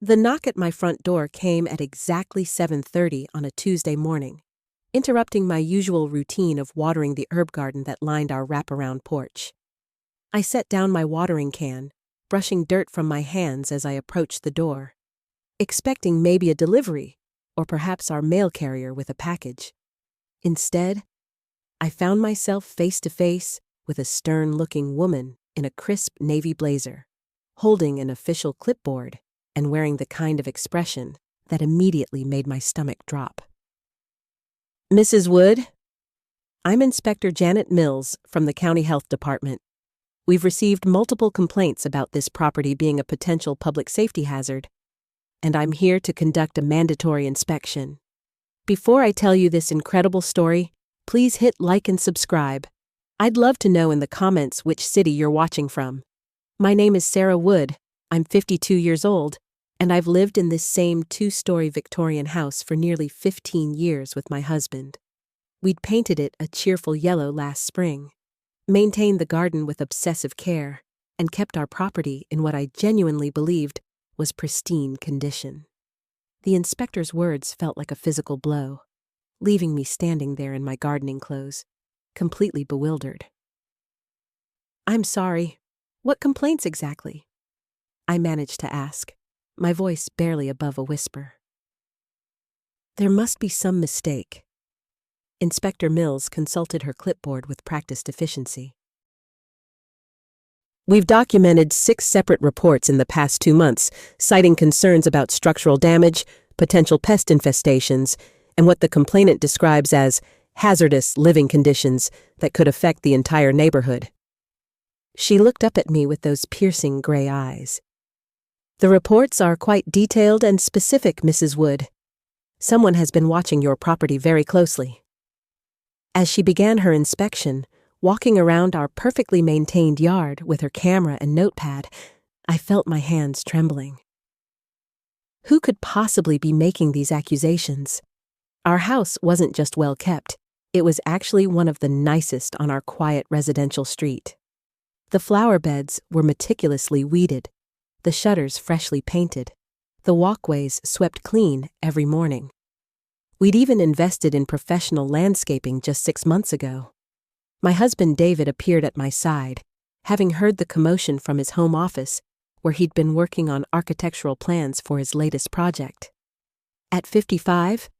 The knock at my front door came at exactly 7:30 on a Tuesday morning, interrupting my usual routine of watering the herb garden that lined our wraparound porch. I set down my watering can, brushing dirt from my hands as I approached the door, expecting maybe a delivery, or perhaps our mail carrier with a package. Instead, I found myself face to face with a stern-looking woman in a crisp navy blazer, holding an official clipboard and wearing the kind of expression that immediately made my stomach drop. "Mrs. Wood, I'm Inspector Janet Mills from the County Health Department. We've received multiple complaints about this property being a potential public safety hazard, and I'm here to conduct a mandatory inspection. Before I tell you this incredible story, please hit like and subscribe. I'd love to know in the comments which city you're watching from. My name is Sarah Wood. I'm 52 years old, and I've lived in this same 2-story Victorian house for nearly 15 years with my husband. We'd painted it a cheerful yellow last spring, maintained the garden with obsessive care, and kept our property in what I genuinely believed was pristine condition." The inspector's words felt like a physical blow, leaving me standing there in my gardening clothes, completely bewildered. "I'm sorry. What complaints exactly?" I managed to ask, my voice barely above a whisper. "There must be some mistake." Inspector Mills consulted her clipboard with practiced efficiency. "We've documented 6 separate reports in the past 2 months, citing concerns about structural damage, potential pest infestations, and what the complainant describes as hazardous living conditions that could affect the entire neighborhood." She looked up at me with those piercing gray eyes. "The reports are quite detailed and specific, Mrs. Wood. Someone has been watching your property very closely." As she began her inspection, walking around our perfectly maintained yard with her camera and notepad, I felt my hands trembling. Who could possibly be making these accusations? Our house wasn't just well kept, it was actually one of the nicest on our quiet residential street. The flower beds were meticulously weeded, the shutters freshly painted, the walkways swept clean every morning. We'd even invested in professional landscaping just 6 months ago. My husband David appeared at my side, having heard the commotion from his home office, where he'd been working on architectural plans for his latest project. At 55,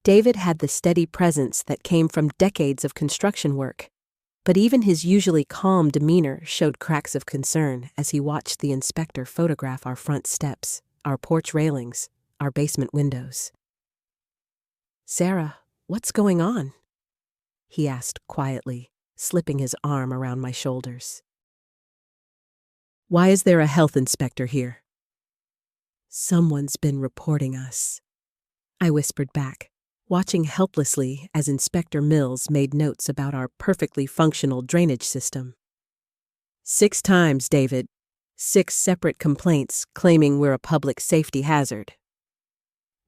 David had the steady presence that came from decades of construction work, but even his usually calm demeanor showed cracks of concern as he watched the inspector photograph our front steps, our porch railings, our basement windows. "Sarah, what's going on?" he asked quietly, slipping his arm around my shoulders. "Why is there a health inspector here?" "Someone's been reporting us," I whispered back, watching helplessly as Inspector Mills made notes about our perfectly functional drainage system. 6 times, David. 6 separate complaints claiming we're a public safety hazard."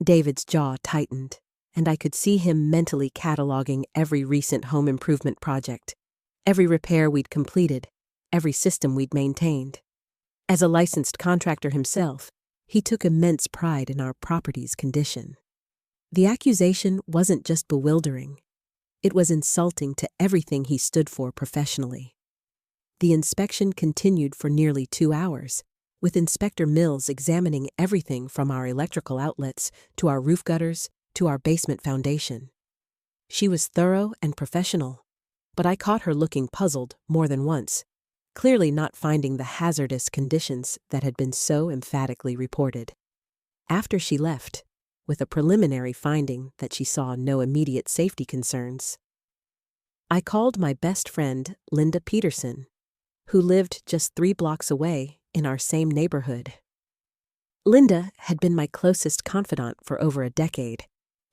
David's jaw tightened, and I could see him mentally cataloging every recent home improvement project, every repair we'd completed, every system we'd maintained. As a licensed contractor himself, he took immense pride in our property's condition. The accusation wasn't just bewildering, it was insulting to everything he stood for professionally. The inspection continued for nearly 2 hours, with Inspector Mills examining everything from our electrical outlets to our roof gutters to our basement foundation. She was thorough and professional, but I caught her looking puzzled more than once, clearly not finding the hazardous conditions that had been so emphatically reported. After she left, with a preliminary finding that she saw no immediate safety concerns, I called my best friend, Linda Peterson, who lived just 3 blocks away in our same neighborhood. Linda had been my closest confidant for over a decade,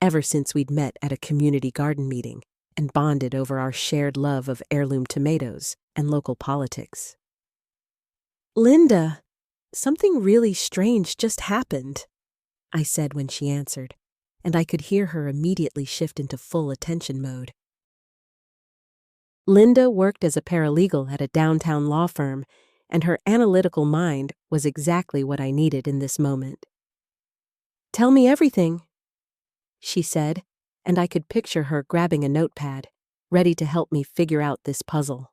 ever since we'd met at a community garden meeting and bonded over our shared love of heirloom tomatoes and local politics. "Linda, something really strange just happened," I said when she answered, and I could hear her immediately shift into full attention mode. Linda worked as a paralegal at a downtown law firm, and her analytical mind was exactly what I needed in this moment. Tell me everything, she said, and I could picture her grabbing a notepad, ready to help me figure out this puzzle.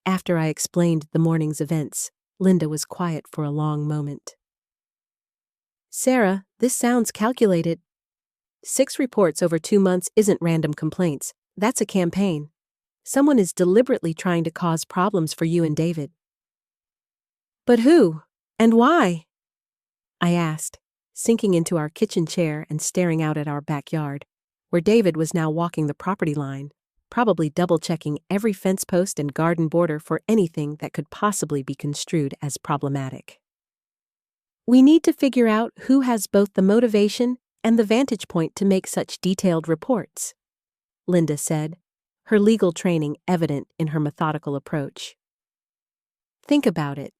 After I explained the morning's events, Linda was quiet for a long moment. Sarah, this sounds calculated. 6 reports over 2 months isn't random complaints. That's a campaign. Someone is deliberately trying to cause problems for you and David. But who? And why? I asked, sinking into our kitchen chair and staring out at our backyard, where David was now walking the property line, probably double-checking every fence post and garden border for anything that could possibly be construed as problematic. We need to figure out who has both the motivation and the vantage point to make such detailed reports, Linda said, her legal training evident in her methodical approach. Think about it.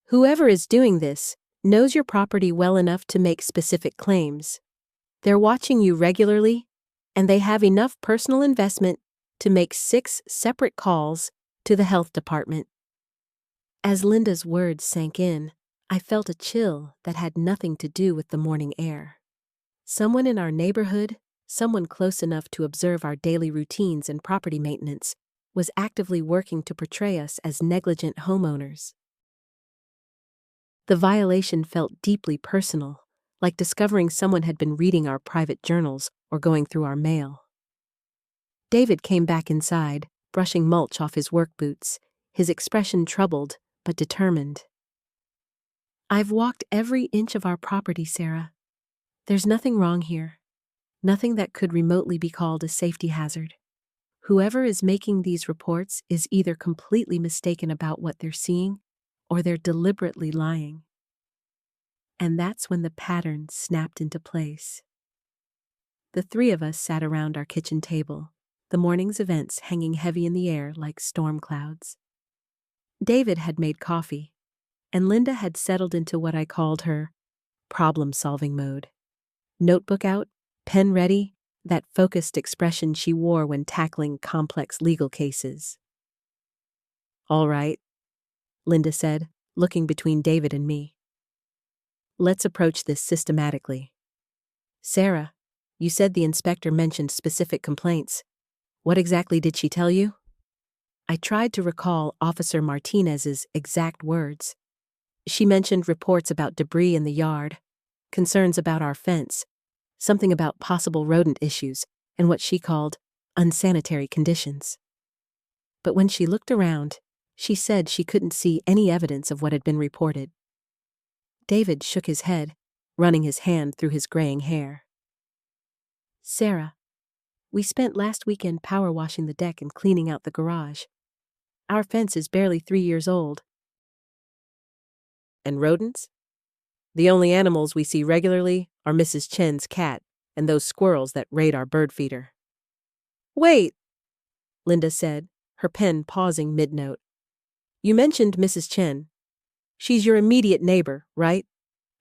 Whoever is doing this knows your property well enough to make specific claims. They're watching you regularly, and they have enough personal investment to make 6 separate calls to the health department. As Linda's words sank in, I felt a chill that had nothing to do with the morning air. Someone in our neighborhood, someone close enough to observe our daily routines and property maintenance, was actively working to portray us as negligent homeowners. The violation felt deeply personal, like discovering someone had been reading our private journals or going through our mail. David came back inside, brushing mulch off his work boots, his expression troubled but determined. I've walked every inch of our property, Sarah. There's nothing wrong here. Nothing that could remotely be called a safety hazard. Whoever is making these reports is either completely mistaken about what they're seeing, or they're deliberately lying. And that's when the pattern snapped into place. The 3 of us sat around our kitchen table, the morning's events hanging heavy in the air like storm clouds. David had made coffee, and Linda had settled into what I called her problem-solving mode. Notebook out, pen ready, that focused expression she wore when tackling complex legal cases. All right, Linda said, looking between David and me. Let's approach this systematically. Sarah, you said the inspector mentioned specific complaints. What exactly did she tell you? I tried to recall Officer Martinez's exact words. She mentioned reports about debris in the yard, concerns about our fence, something about possible rodent issues, and what she called unsanitary conditions. But when she looked around, she said she couldn't see any evidence of what had been reported. David shook his head, running his hand through his graying hair. Sarah, we spent last weekend power washing the deck and cleaning out the garage. Our fence is barely 3 years old. And rodents? The only animals we see regularly are Mrs. Chen's cat and those squirrels that raid our bird feeder. Wait, Linda said, her pen pausing mid-note. You mentioned Mrs. Chen. She's your immediate neighbor, right?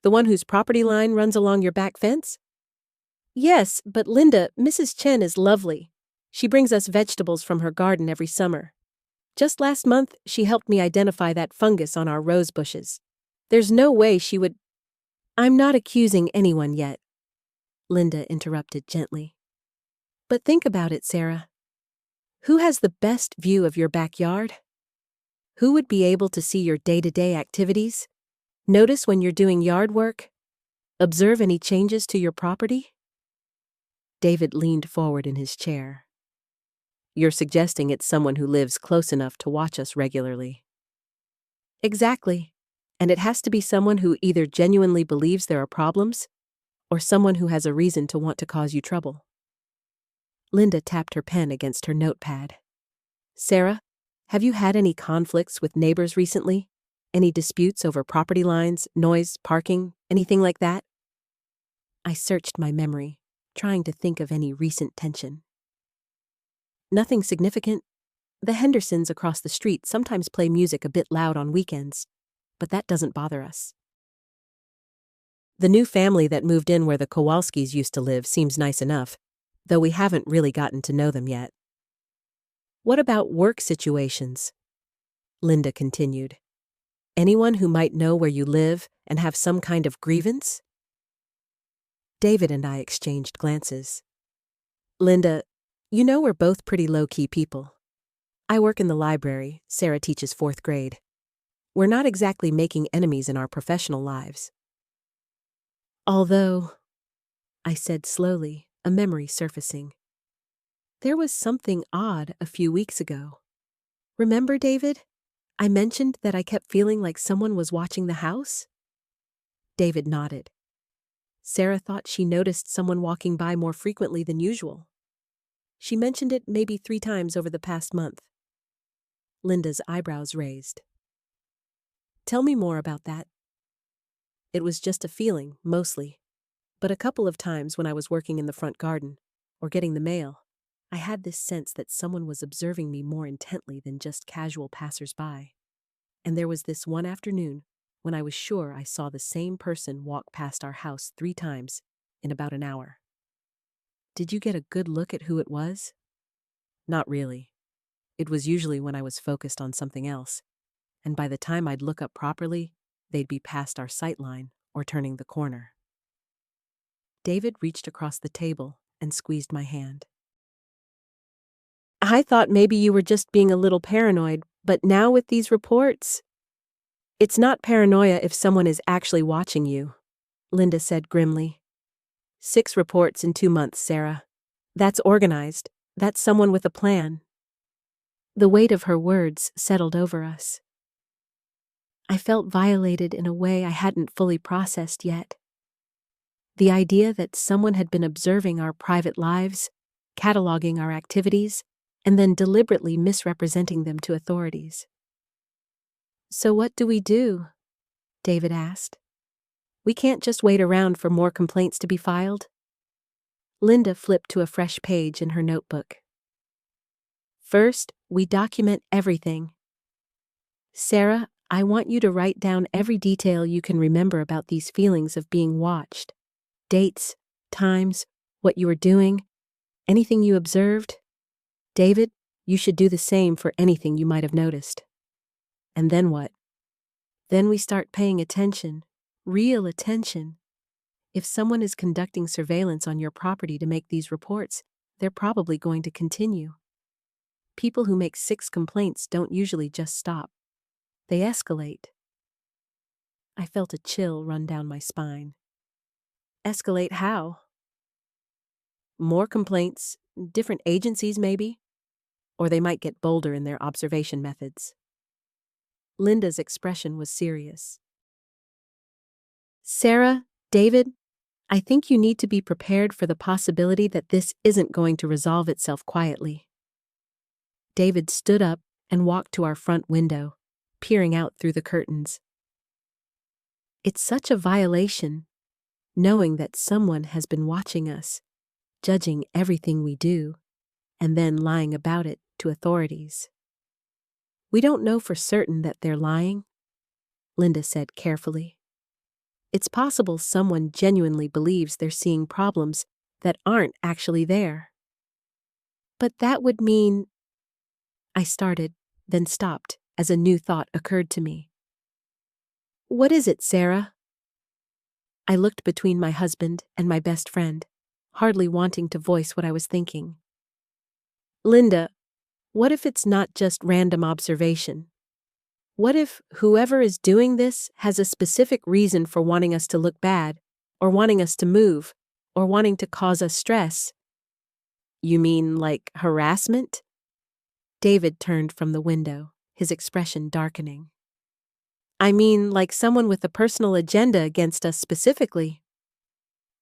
The one whose property line runs along your back fence? Yes, but Linda, Mrs. Chen is lovely. She brings us vegetables from her garden every summer. Just last month, she helped me identify that fungus on our rose bushes. There's no way she would... I'm not accusing anyone yet, Linda interrupted gently. But think about it, Sarah. Who has the best view of your backyard? Who would be able to see your day-to-day activities? Notice when you're doing yard work? Observe any changes to your property? David leaned forward in his chair. You're suggesting it's someone who lives close enough to watch us regularly. Exactly. And it has to be someone who either genuinely believes there are problems, or someone who has a reason to want to cause you trouble. Linda tapped her pen against her notepad. Sarah, have you had any conflicts with neighbors recently? Any disputes over property lines, noise, parking, anything like that? I searched my memory, trying to think of any recent tension. Nothing significant. The Hendersons across the street sometimes play music a bit loud on weekends, but that doesn't bother us. The new family that moved in where the Kowalskis used to live seems nice enough, though we haven't really gotten to know them yet. What about work situations? Linda continued. Anyone who might know where you live and have some kind of grievance? David and I exchanged glances. Linda, you know we're both pretty low-key people. I work in the library, Sarah teaches 4th grade. We're not exactly making enemies in our professional lives. Although, I said slowly, a memory surfacing. There was something odd a few weeks ago. Remember, David? I mentioned that I kept feeling like someone was watching the house? David nodded. Sarah thought she noticed someone walking by more frequently than usual. She mentioned it maybe 3 times over the past month. Linda's eyebrows raised. Tell me more about that. It was just a feeling, mostly. But a couple of times when I was working in the front garden, or getting the mail, I had this sense that someone was observing me more intently than just casual passers-by. And there was this one afternoon when I was sure I saw the same person walk past our house 3 times in about an hour. Did you get a good look at who it was? Not really. It was usually when I was focused on something else, and by the time I'd look up properly, they'd be past our sight line or turning the corner. David reached across the table and squeezed my hand. I thought maybe you were just being a little paranoid, but now with these reports... It's not paranoia if someone is actually watching you, Linda said grimly. 6 reports in 2 months, Sarah. That's organized. That's someone with a plan. The weight of her words settled over us. I felt violated in a way I hadn't fully processed yet. The idea that someone had been observing our private lives, cataloging our activities, and then deliberately misrepresenting them to authorities. So what do we do? David asked. We can't just wait around for more complaints to be filed. Linda flipped to a fresh page in her notebook. First, we document everything. Sarah, I want you to write down every detail you can remember about these feelings of being watched. Dates, times, what you were doing, anything you observed. David, you should do the same for anything you might have noticed. And then what? Then we start paying attention, real attention. If someone is conducting surveillance on your property to make these reports, they're probably going to continue. People who make 6 complaints don't usually just stop. They escalate. I felt a chill run down my spine. Escalate how? More complaints, different agencies maybe? Or they might get bolder in their observation methods. Linda's expression was serious. Sarah, David, I think you need to be prepared for the possibility that this isn't going to resolve itself quietly. David stood up and walked to our front window, peering out through the curtains. It's such a violation, knowing that someone has been watching us, judging everything we do, and then lying about it to authorities. We don't know for certain that they're lying, Linda said carefully. It's possible someone genuinely believes they're seeing problems that aren't actually there. But that would mean... I started, then stopped as a new thought occurred to me. What is it, Sarah? I looked between my husband and my best friend, hardly wanting to voice what I was thinking. Linda, what if it's not just random observation? What if whoever is doing this has a specific reason for wanting us to look bad, or wanting us to move, or wanting to cause us stress? You mean like harassment? David turned from the window, his expression darkening. I mean like someone with a personal agenda against us specifically.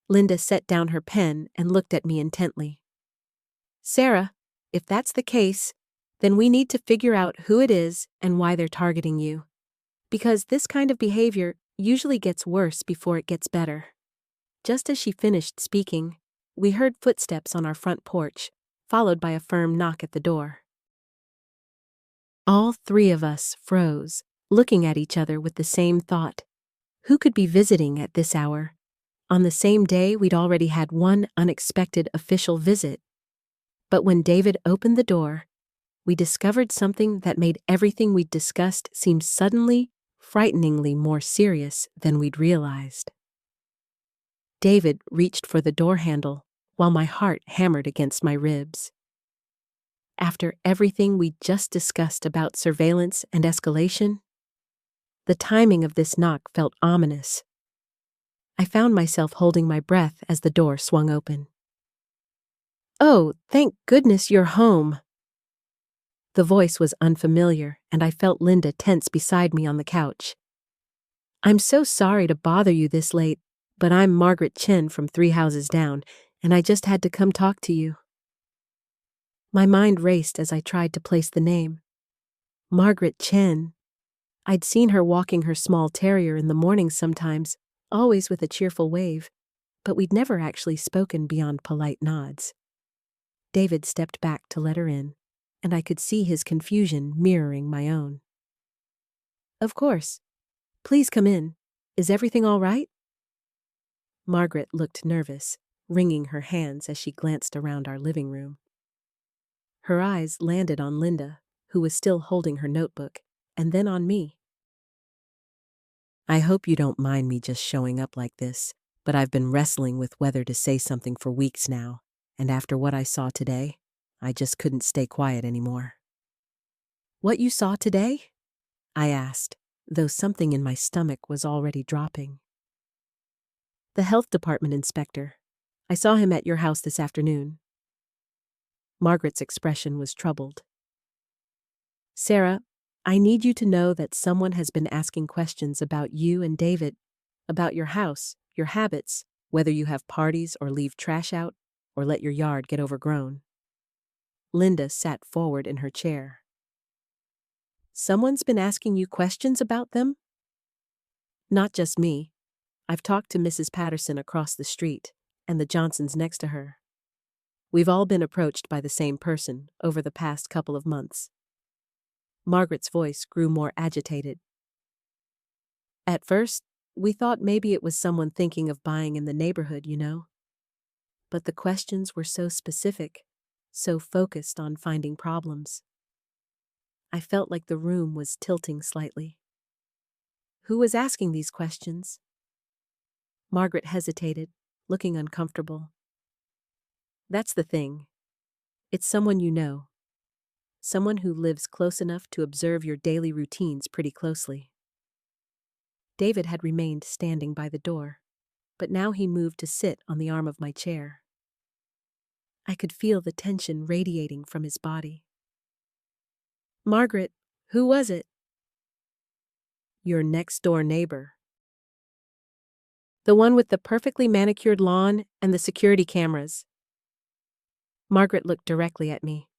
Linda set down her pen and looked at me intently. Sarah, if that's the case, then we need to figure out who it is and why they're targeting you. Because this kind of behavior usually gets worse before it gets better. Just as she finished speaking, we heard footsteps on our front porch, followed by a firm knock at the door. All 3 of us froze, looking at each other with the same thought. Who could be visiting at this hour? On the same day, we'd already had one unexpected official visit. But when David opened the door, we discovered something that made everything we'd discussed seem suddenly, frighteningly more serious than we'd realized. David reached for the door handle, while my heart hammered against my ribs. After everything we just discussed about surveillance and escalation, the timing of this knock felt ominous. I found myself holding my breath as the door swung open. "Oh, thank goodness you're home." The voice was unfamiliar, and I felt Linda tense beside me on the couch. "I'm so sorry to bother you this late, but I'm Margaret Chen from 3 houses down, and I just had to come talk to you." My mind raced as I tried to place the name. Margaret Chen. I'd seen her walking her small terrier in the mornings sometimes, always with a cheerful wave, but we'd never actually spoken beyond polite nods. David stepped back to let her in, and I could see his confusion mirroring my own. "Of course. Please come in. Is everything all right?" Margaret looked nervous, wringing her hands as she glanced around our living room. Her eyes landed on Linda, who was still holding her notebook, and then on me. "I hope you don't mind me just showing up like this, but I've been wrestling with whether to say something for weeks now, and after what I saw today, I just couldn't stay quiet anymore." "What you saw today?" I asked, though something in my stomach was already dropping. "The health department inspector. I saw him at your house this afternoon." Margaret's expression was troubled. "Sarah, I need you to know that someone has been asking questions about you and David, about your house, your habits, whether you have parties or leave trash out, or let your yard get overgrown." Linda sat forward in her chair. "Someone's been asking you questions about them?" "Not just me. I've talked to Mrs. Patterson across the street, and the Johnsons next to her. We've all been approached by the same person over the past couple of months." Margaret's voice grew more agitated. "At first, we thought maybe it was someone thinking of buying in the neighborhood, you know. But the questions were so specific, so focused on finding problems." I felt like the room was tilting slightly. "Who was asking these questions?" Margaret hesitated, looking uncomfortable. "That's the thing. It's someone you know. Someone who lives close enough to observe your daily routines pretty closely." David had remained standing by the door, but now he moved to sit on the arm of my chair. I could feel the tension radiating from his body. "Margaret, who was it?" "Your next-door neighbor. The one with the perfectly manicured lawn and the security cameras." Margaret looked directly at me.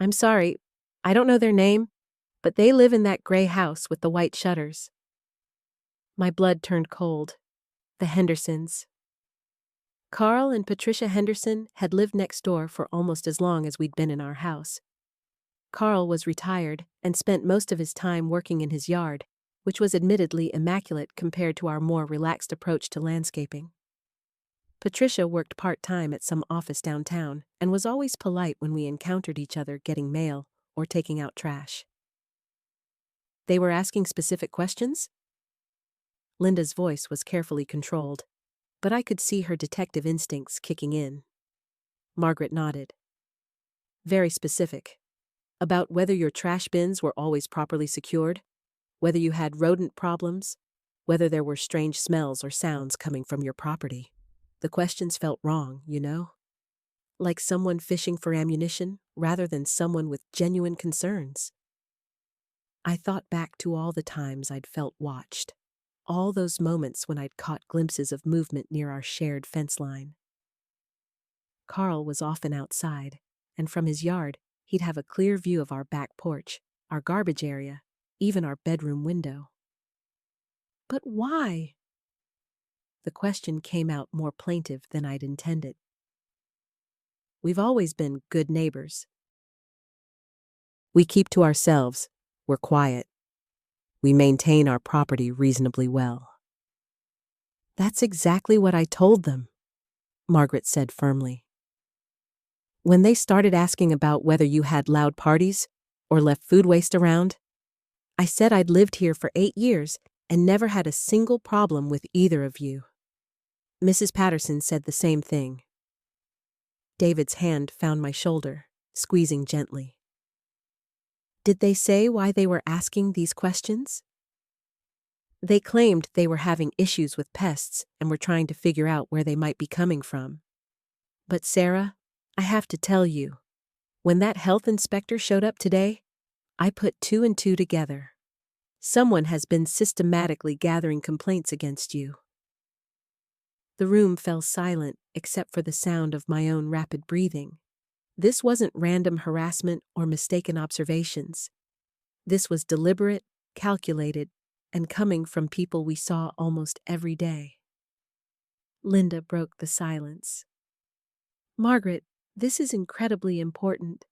"I'm sorry, I don't know their name, but they live in that gray house with the white shutters." My blood turned cold. The Hendersons. Carl and Patricia Henderson had lived next door for almost as long as we'd been in our house. Carl was retired and spent most of his time working in his yard, which was admittedly immaculate compared to our more relaxed approach to landscaping. Patricia worked part-time at some office downtown and was always polite when we encountered each other getting mail or taking out trash. "They were asking specific questions?" Linda's voice was carefully controlled, but I could see her detective instincts kicking in. Margaret nodded. "Very specific. About whether your trash bins were always properly secured, whether you had rodent problems, whether there were strange smells or sounds coming from your property. The questions felt wrong, you know? Like someone fishing for ammunition rather than someone with genuine concerns." I thought back to all the times I'd felt watched, all those moments when I'd caught glimpses of movement near our shared fence line. Carl was often outside, and from his yard, he'd have a clear view of our back porch, our garbage area, even our bedroom window. But why? The question came out more plaintive than I'd intended. "We've always been good neighbors. We keep to ourselves. We're quiet. We maintain our property reasonably well." "That's exactly what I told them," Margaret said firmly. "When they started asking about whether you had loud parties or left food waste around, I said I'd lived here for 8 years and never had a single problem with either of you." Mrs. Patterson said the same thing. David's hand found my shoulder, squeezing gently. Did they say why they were asking these questions? They claimed they were having issues with pests and were trying to figure out where they might be coming from. But Sarah, I have to tell you, when that health inspector showed up today, I put 2 and 2 together. Someone has been systematically gathering complaints against you. The room fell silent except for the sound of my own rapid breathing. This wasn't random harassment or mistaken observations. This was deliberate, calculated, and coming from people we saw almost every day. Linda broke the silence. Margaret, this is incredibly important.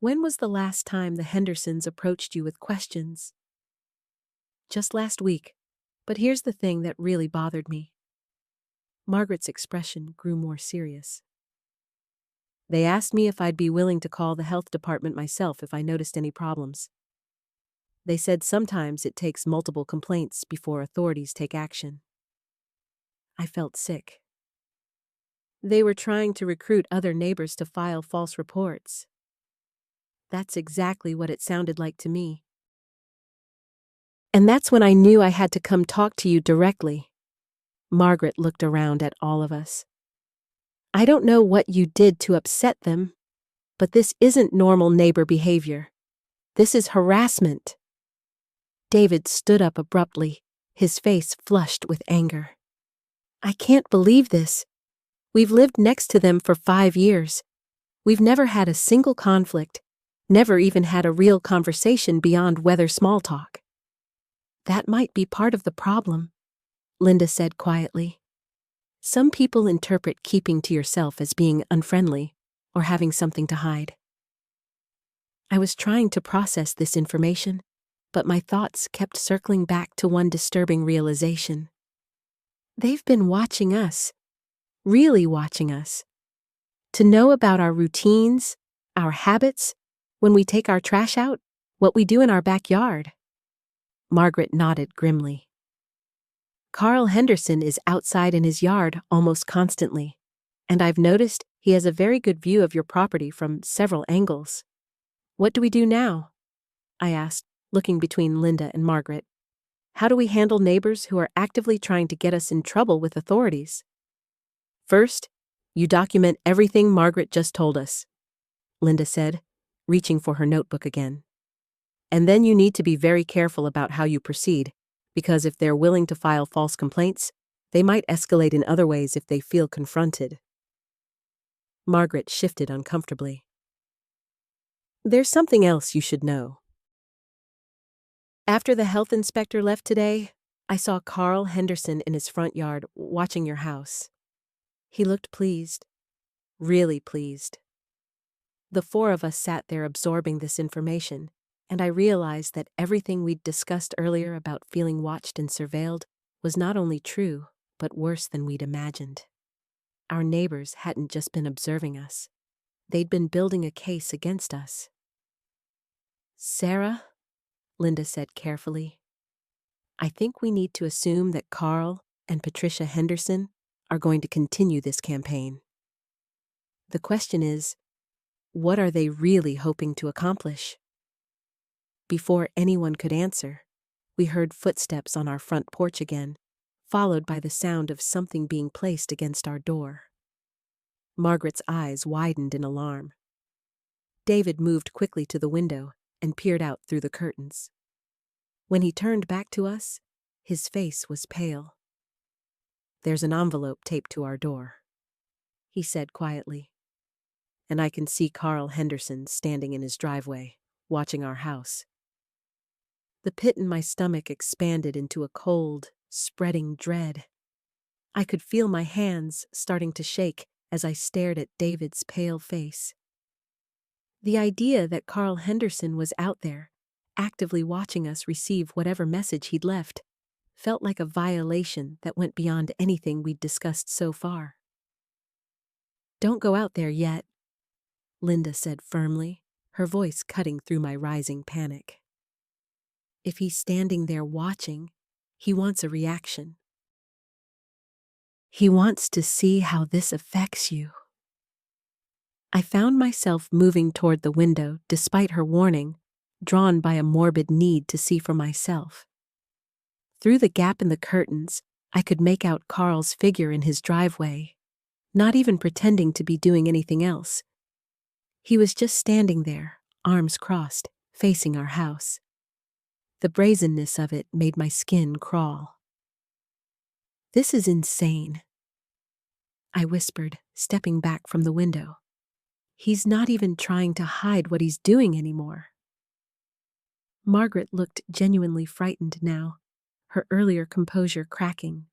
When was the last time the Hendersons approached you with questions? Just last week. But here's the thing that really bothered me. Margaret's expression grew more serious. They asked me if I'd be willing to call the health department myself if I noticed any problems. They said sometimes it takes multiple complaints before authorities take action. I felt sick. They were trying to recruit other neighbors to file false reports. That's exactly what it sounded like to me. And that's when I knew I had to come talk to you directly. Margaret looked around at all of us. I don't know what you did to upset them, but this isn't normal neighbor behavior. This is harassment. David stood up abruptly, his face flushed with anger. I can't believe this. We've lived next to them for 5 years. We've never had a single conflict, never even had a real conversation beyond weather small talk. That might be part of the problem, Linda said quietly. Some people interpret keeping to yourself as being unfriendly or having something to hide. I was trying to process this information, but my thoughts kept circling back to one disturbing realization. They've been watching us, really watching us. To know about our routines, our habits, when we take our trash out, what we do in our backyard. Margaret nodded grimly. Carl Henderson is outside in his yard almost constantly, and I've noticed he has a very good view of your property from several angles. What do we do now? I asked, looking between Linda and Margaret. How do we handle neighbors who are actively trying to get us in trouble with authorities? First, you document everything Margaret just told us, Linda said, reaching for her notebook again. And then you need to be very careful about how you proceed, because if they're willing to file false complaints, they might escalate in other ways if they feel confronted. Margaret shifted uncomfortably. There's something else you should know. After the health inspector left today, I saw Carl Henderson in his front yard watching your house. He looked pleased, really pleased. The 4 of us sat there absorbing this information, and I realized that everything we'd discussed earlier about feeling watched and surveilled was not only true, but worse than we'd imagined. Our neighbors hadn't just been observing us. They'd been building a case against us. Sarah, Linda said carefully, I think we need to assume that Carl and Patricia Henderson are going to continue this campaign. The question is, what are they really hoping to accomplish? Before anyone could answer, we heard footsteps on our front porch again, followed by the sound of something being placed against our door. Margaret's eyes widened in alarm. David moved quickly to the window and peered out through the curtains. When he turned back to us, his face was pale. There's an envelope taped to our door, he said quietly. And I can see Carl Henderson standing in his driveway, watching our house. The pit in my stomach expanded into a cold, spreading dread. I could feel my hands starting to shake as I stared at David's pale face. The idea that Carl Henderson was out there, actively watching us receive whatever message he'd left, felt like a violation that went beyond anything we'd discussed so far. Don't go out there yet, Linda said firmly, her voice cutting through my rising panic. If he's standing there watching, he wants a reaction. He wants to see how this affects you. I found myself moving toward the window despite her warning, drawn by a morbid need to see for myself. Through the gap in the curtains, I could make out Carl's figure in his driveway, not even pretending to be doing anything else. He was just standing there, arms crossed, facing our house. The brazenness of it made my skin crawl. "This is insane," I whispered, stepping back from the window. "He's not even trying to hide what he's doing anymore." Margaret looked genuinely frightened now, her earlier composure cracking.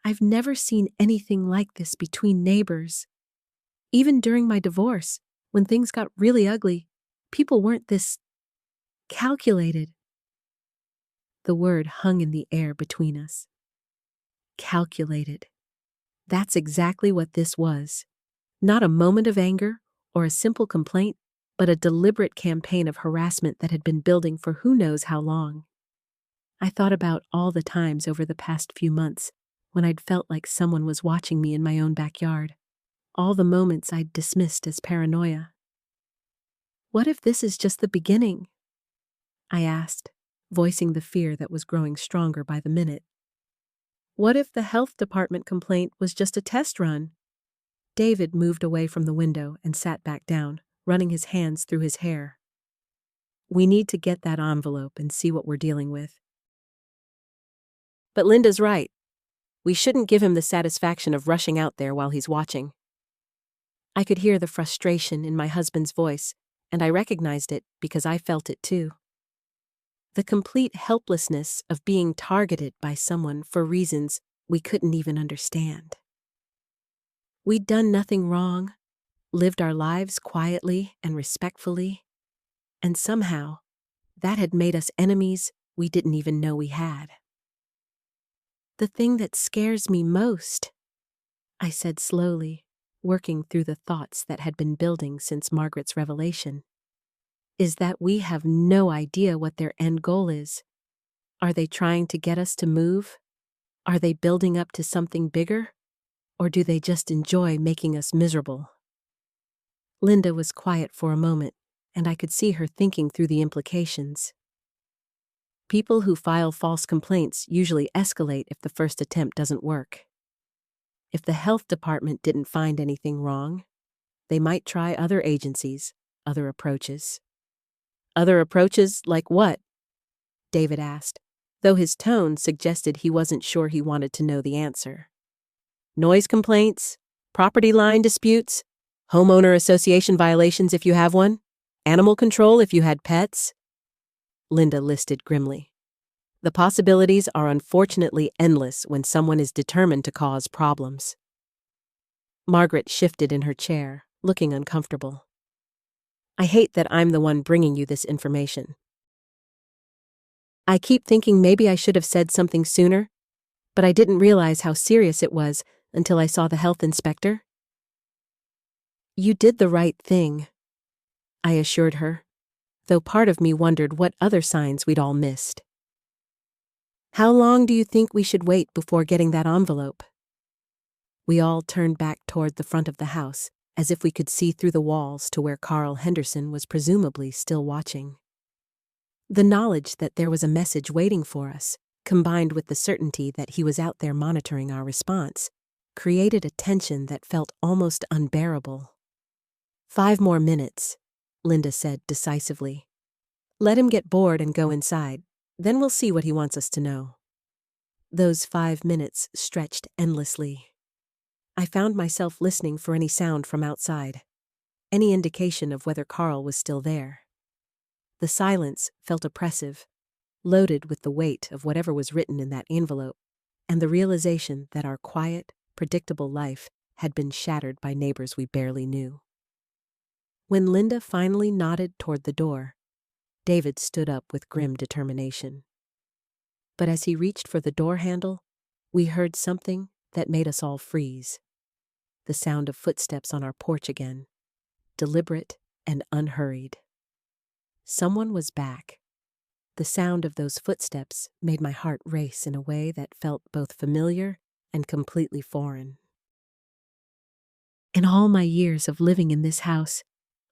"I've never seen anything like this between neighbors. Even during my divorce, when things got really ugly, people weren't this calculated." The word hung in the air between us. Calculated. That's exactly what this was. Not a moment of anger or a simple complaint, but a deliberate campaign of harassment that had been building for who knows how long. I thought about all the times over the past few months when I'd felt like someone was watching me in my own backyard. All the moments I'd dismissed as paranoia. "What if this is just the beginning?" I asked, voicing the fear that was growing stronger by the minute. "What if the health department complaint was just a test run?" David moved away from the window and sat back down, running his hands through his hair. "We need to get that envelope and see what we're dealing with." "But Linda's right. We shouldn't give him the satisfaction of rushing out there while he's watching." I could hear the frustration in my husband's voice, and I recognized it because I felt it too. The complete helplessness of being targeted by someone for reasons we couldn't even understand. We'd done nothing wrong, lived our lives quietly and respectfully, and somehow that had made us enemies we didn't even know we had. "The thing that scares me most," I said slowly, working through the thoughts that had been building since Margaret's revelation, "is that we have no idea what their end goal is. Are they trying to get us to move? Are they building up to something bigger? Or do they just enjoy making us miserable?" Linda was quiet for a moment, and I could see her thinking through the implications. People who file false complaints usually escalate if the first attempt doesn't work. If the health department didn't find anything wrong, they might try other agencies, other approaches. "Other approaches like what?" David asked, though his tone suggested he wasn't sure he wanted to know the answer. "Noise complaints, property line disputes, homeowner association violations if you have one, animal control if you had pets." Linda listed grimly. "The possibilities are unfortunately endless when someone is determined to cause problems." Margaret shifted in her chair, looking uncomfortable. "I hate that I'm the one bringing you this information. I keep thinking maybe I should have said something sooner, but I didn't realize how serious it was until I saw the health inspector." "You did the right thing," I assured her, though part of me wondered what other signs we'd all missed. "How long do you think we should wait before getting that envelope?" We all turned back toward the front of the house, as if we could see through the walls to where Carl Henderson was presumably still watching. The knowledge that there was a message waiting for us, combined with the certainty that he was out there monitoring our response, created a tension that felt almost unbearable. "5 more minutes," Linda said decisively. "Let him get bored and go inside, then we'll see what he wants us to know." Those 5 minutes stretched endlessly. I found myself listening for any sound from outside, any indication of whether Carl was still there. The silence felt oppressive, loaded with the weight of whatever was written in that envelope, and the realization that our quiet, predictable life had been shattered by neighbors we barely knew. When Linda finally nodded toward the door, David stood up with grim determination. But as he reached for the door handle, we heard something that made us all freeze. The sound of footsteps on our porch again, deliberate and unhurried. Someone was back. The sound of those footsteps made my heart race in a way that felt both familiar and completely foreign. In all my years of living in this house,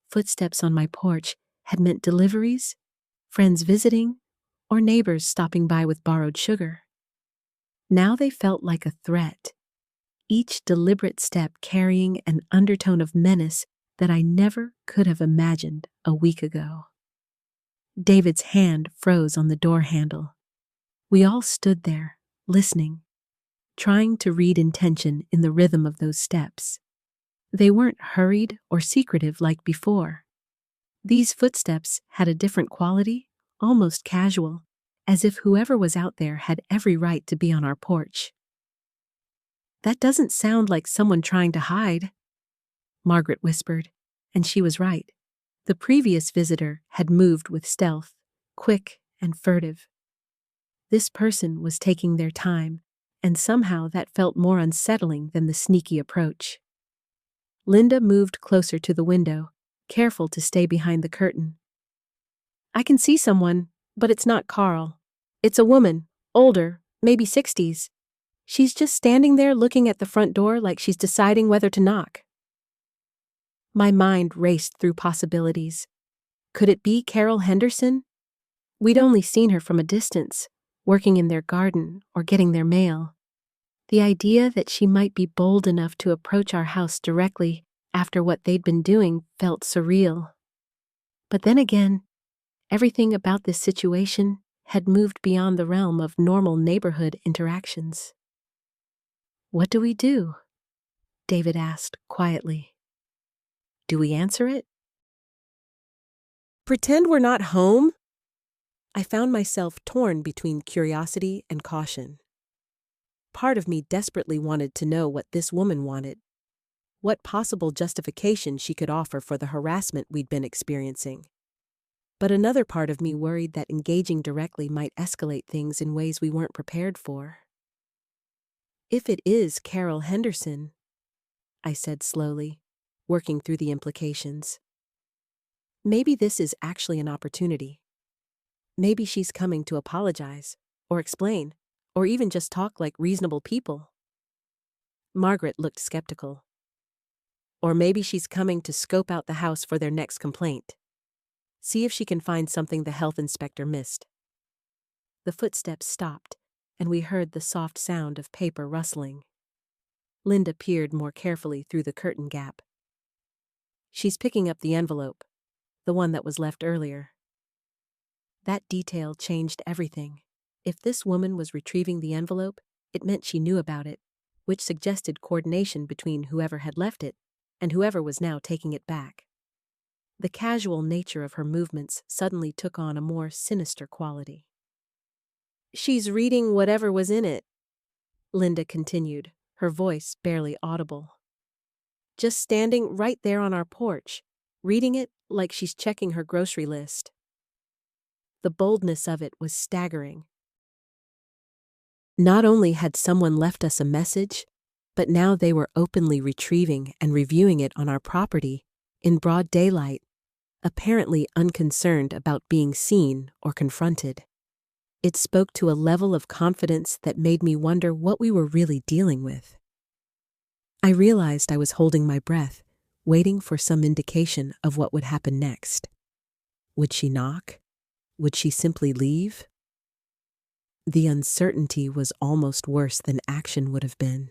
footsteps on my porch had meant deliveries, friends visiting, or neighbors stopping by with borrowed sugar. Now they felt like a threat, each deliberate step carrying an undertone of menace that I never could have imagined a week ago. David's hand froze on the door handle. We all stood there, listening, trying to read intention in the rhythm of those steps. They weren't hurried or secretive like before. These footsteps had a different quality, almost casual, as if whoever was out there had every right to be on our porch. "That doesn't sound like someone trying to hide," Margaret whispered, and she was right. The previous visitor had moved with stealth, quick and furtive. This person was taking their time, and somehow that felt more unsettling than the sneaky approach. Linda moved closer to the window, careful to stay behind the curtain. "I can see someone, but it's not Carl. It's a woman, older, maybe 60s. She's just standing there looking at the front door like she's deciding whether to knock." My mind raced through possibilities. Could it be Carol Henderson? We'd only seen her from a distance, working in their garden or getting their mail. The idea that she might be bold enough to approach our house directly after what they'd been doing felt surreal. But then again, everything about this situation had moved beyond the realm of normal neighborhood interactions. "What do we do?" David asked quietly. "Do we answer it? Pretend we're not home?" I found myself torn between curiosity and caution. Part of me desperately wanted to know what this woman wanted, what possible justification she could offer for the harassment we'd been experiencing. But another part of me worried that engaging directly might escalate things in ways we weren't prepared for. "If it is Carol Henderson," I said slowly, working through the implications, "maybe this is actually an opportunity. Maybe she's coming to apologize, or explain, or even just talk like reasonable people." Margaret looked skeptical. "Or maybe she's coming to scope out the house for their next complaint. See if she can find something the health inspector missed." The footsteps stopped, and we heard the soft sound of paper rustling. Linda peered more carefully through the curtain gap. "She's picking up the envelope, the one that was left earlier." That detail changed everything. If this woman was retrieving the envelope, it meant she knew about it, which suggested coordination between whoever had left it and whoever was now taking it back. The casual nature of her movements suddenly took on a more sinister quality. "She's reading whatever was in it," Linda continued, her voice barely audible. "Just standing right there on our porch, reading it like she's checking her grocery list." The boldness of it was staggering. Not only had someone left us a message, but now they were openly retrieving and reviewing it on our property, in broad daylight, apparently unconcerned about being seen or confronted. It spoke to a level of confidence that made me wonder what we were really dealing with. I realized I was holding my breath, waiting for some indication of what would happen next. Would she knock? Would she simply leave? The uncertainty was almost worse than action would have been.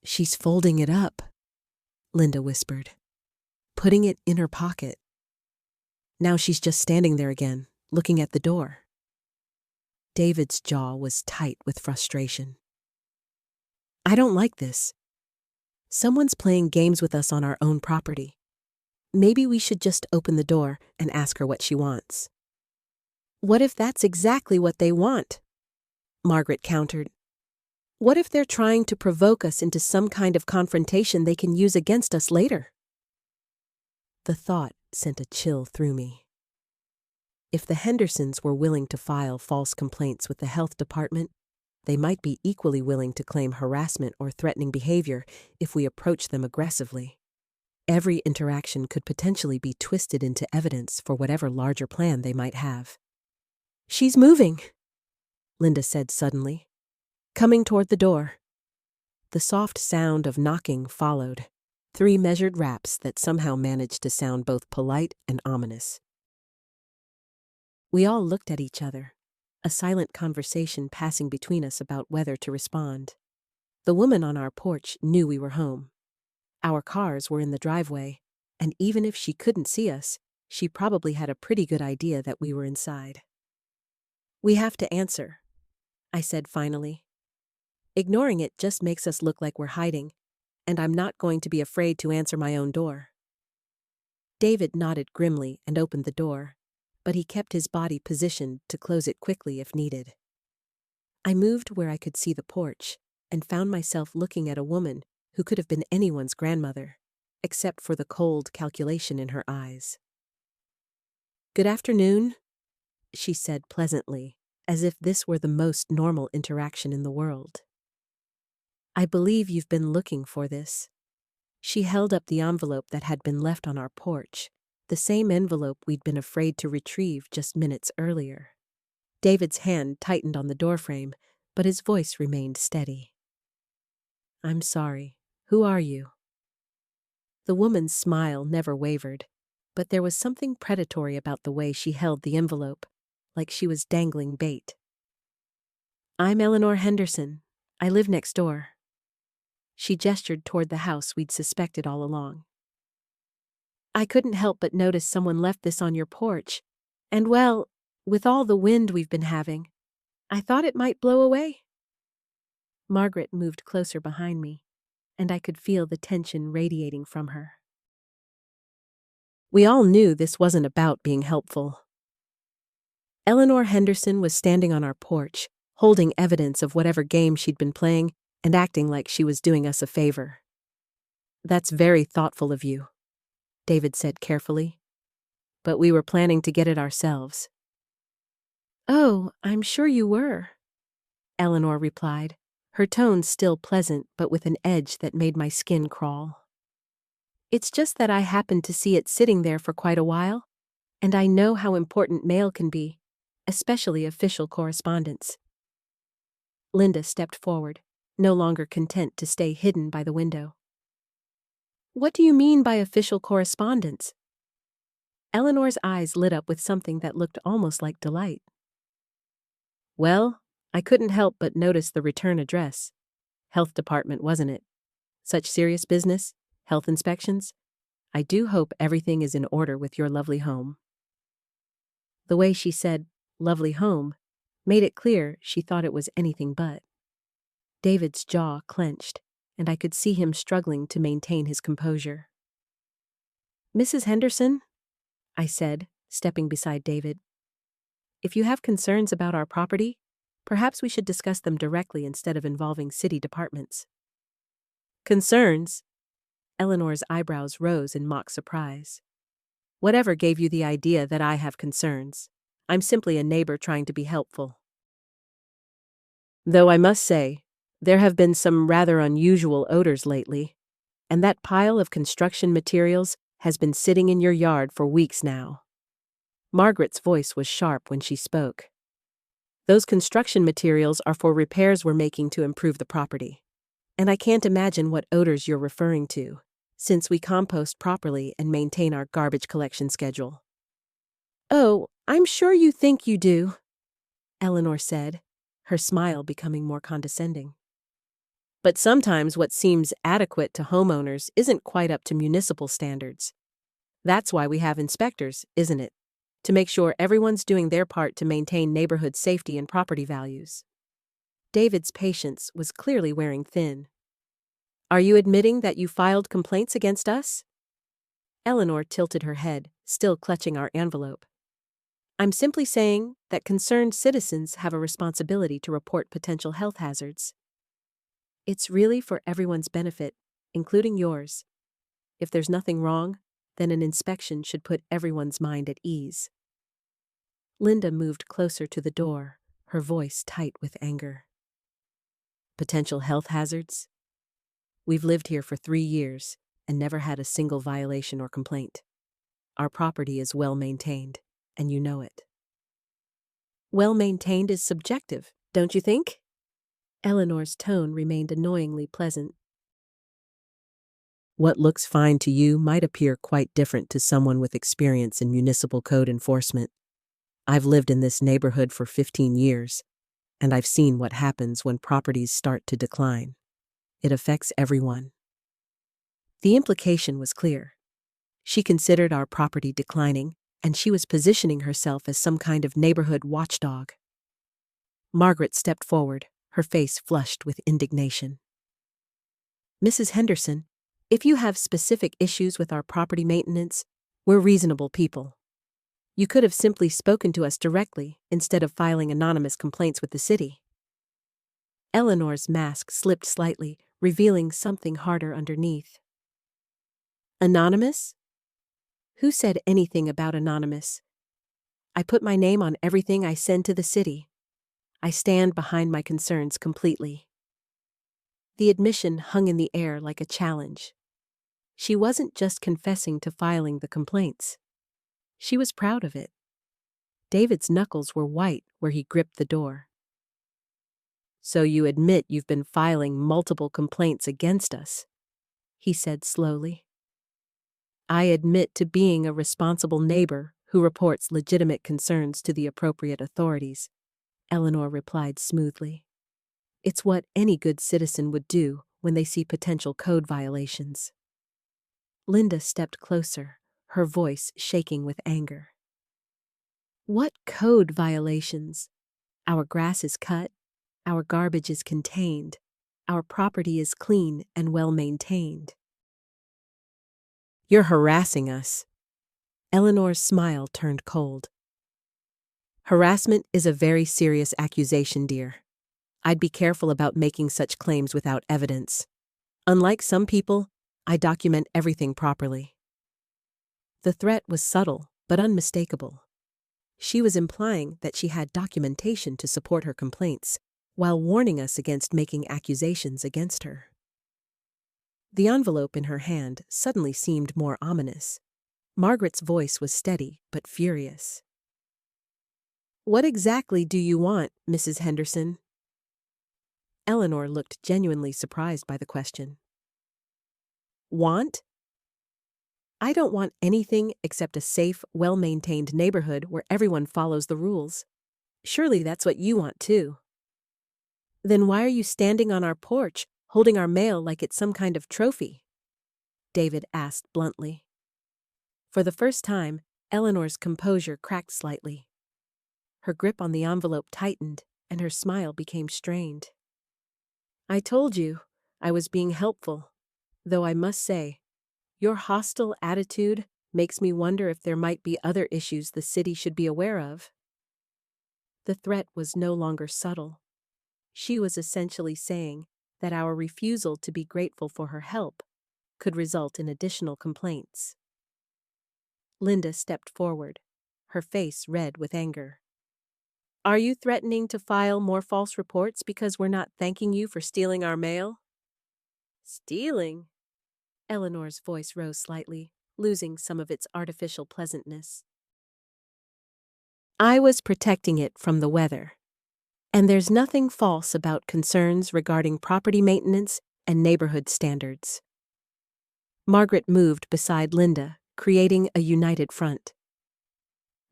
"She's folding it up," Linda whispered, "putting it in her pocket. Now she's just standing there again, looking at the door." David's jaw was tight with frustration. "I don't like this. Someone's playing games with us on our own property. Maybe we should just open the door and ask her what she wants." "What if that's exactly what they want?" Margaret countered. "What if they're trying to provoke us into some kind of confrontation they can use against us later?" The thought sent a chill through me. If the Hendersons were willing to file false complaints with the health department, they might be equally willing to claim harassment or threatening behavior if we approach them aggressively. Every interaction could potentially be twisted into evidence for whatever larger plan they might have. "She's moving," Linda said suddenly. coming toward the door. The soft sound of knocking followed, 3 measured raps that somehow managed to sound both polite and ominous. We all looked at each other, a silent conversation passing between us about whether to respond. The woman on our porch knew we were home. Our cars were in the driveway, and even if she couldn't see us, she probably had a pretty good idea that we were inside. "We have to answer," I said finally. "Ignoring it just makes us look like we're hiding, and I'm not going to be afraid to answer my own door." David nodded grimly and opened the door, but he kept his body positioned to close it quickly if needed. I moved where I could see the porch and found myself looking at a woman who could have been anyone's grandmother, except for the cold calculation in her eyes. "Good afternoon," she said pleasantly, as if this were the most normal interaction in the world. "I believe you've been looking for this." She held up the envelope that had been left on our porch, the same envelope we'd been afraid to retrieve just minutes earlier. David's hand tightened on the doorframe, but his voice remained steady. "I'm sorry. Who are you?" The woman's smile never wavered, but there was something predatory about the way she held the envelope, like she was dangling bait. "I'm Eleanor Henderson. I live next door." She gestured toward the house we'd suspected all along. "I couldn't help but notice someone left this on your porch, and well, with all the wind we've been having, I thought it might blow away." Margaret moved closer behind me, and I could feel the tension radiating from her. We all knew this wasn't about being helpful. Eleanor Henderson was standing on our porch, holding evidence of whatever game she'd been playing and acting like she was doing us a favor. "That's very thoughtful of you," David said carefully. "But we were planning to get it ourselves." "Oh, I'm sure you were," Eleanor replied, her tone still pleasant but with an edge that made my skin crawl. "It's just that I happened to see it sitting there for quite a while, and I know how important mail can be, especially official correspondence." Linda stepped forward, no longer content to stay hidden by the window. "What do you mean by official correspondence?" Eleanor's eyes lit up with something that looked almost like delight. "Well, I couldn't help but notice the return address. Health department, wasn't it? Such serious business? Health inspections? I do hope everything is in order with your lovely home." The way she said, "lovely home," made it clear she thought it was anything but. David's jaw clenched, and I could see him struggling to maintain his composure. "Mrs. Henderson," I said, stepping beside David, "if you have concerns about our property, perhaps we should discuss them directly instead of involving city departments." "Concerns?" Eleanor's eyebrows rose in mock surprise. "Whatever gave you the idea that I have concerns? I'm simply a neighbor trying to be helpful. Though I must say, there have been some rather unusual odors lately, and that pile of construction materials has been sitting in your yard for weeks now." Margaret's voice was sharp when she spoke. "Those construction materials are for repairs we're making to improve the property. And I can't imagine what odors you're referring to, since we compost properly and maintain our garbage collection schedule." "Oh, I'm sure you think you do," Eleanor said, her smile becoming more condescending. "But sometimes what seems adequate to homeowners isn't quite up to municipal standards. That's why we have inspectors, isn't it? To make sure everyone's doing their part to maintain neighborhood safety and property values." David's patience was clearly wearing thin. "Are you admitting that you filed complaints against us?" Eleanor tilted her head, still clutching our envelope. "I'm simply saying that concerned citizens have a responsibility to report potential health hazards. It's really for everyone's benefit, including yours. If there's nothing wrong, then an inspection should put everyone's mind at ease." Linda moved closer to the door, her voice tight with anger. "Potential health hazards? We've lived here for 3 years and never had a single violation or complaint. Our property is well maintained, and you know it." "Well maintained is subjective, don't you think?" Eleanor's tone remained annoyingly pleasant. What looks fine to you might appear quite different to someone with experience in municipal code enforcement. I've lived in this neighborhood for 15 years, and I've seen what happens when properties start to decline. It affects everyone. The implication was clear. She considered our property declining, and she was positioning herself as some kind of neighborhood watchdog. Margaret stepped forward, her face flushed with indignation. Mrs. Henderson, if you have specific issues with our property maintenance, we're reasonable people. You could have simply spoken to us directly instead of filing anonymous complaints with the city. Eleanor's mask slipped slightly, revealing something harder underneath. Anonymous? Who said anything about anonymous? I put my name on everything I send to the city. I stand behind my concerns completely. The admission hung in the air like a challenge. She wasn't just confessing to filing the complaints. She was proud of it. David's knuckles were white where he gripped the door. So you admit you've been filing multiple complaints against us, he said slowly. I admit to being a responsible neighbor who reports legitimate concerns to the appropriate authorities, Eleanor replied smoothly. It's what any good citizen would do when they see potential code violations. Linda stepped closer, her voice shaking with anger. What code violations? Our grass is cut, our garbage is contained, our property is clean and well maintained. You're harassing us. Eleanor's smile turned cold. Harassment is a very serious accusation, dear. I'd be careful about making such claims without evidence. Unlike some people, I document everything properly. The threat was subtle, but unmistakable. She was implying that she had documentation to support her complaints, while warning us against making accusations against her. The envelope in her hand suddenly seemed more ominous. Margaret's voice was steady but furious. What exactly do you want, Mrs. Henderson? Eleanor looked genuinely surprised by the question. Want? I don't want anything except a safe, well-maintained neighborhood where everyone follows the rules. Surely that's what you want too. Then why are you standing on our porch, holding our mail like it's some kind of trophy? David asked bluntly. For the first time, Eleanor's composure cracked slightly. Her grip on the envelope tightened, and her smile became strained. I told you I was being helpful, though I must say, your hostile attitude makes me wonder if there might be other issues the city should be aware of. The threat was no longer subtle. She was essentially saying that our refusal to be grateful for her help could result in additional complaints. Linda stepped forward, her face red with anger. Are you threatening to file more false reports because we're not thanking you for stealing our mail? Stealing? Eleanor's voice rose slightly, losing some of its artificial pleasantness. I was protecting it from the weather. And there's nothing false about concerns regarding property maintenance and neighborhood standards. Margaret moved beside Linda, creating a united front.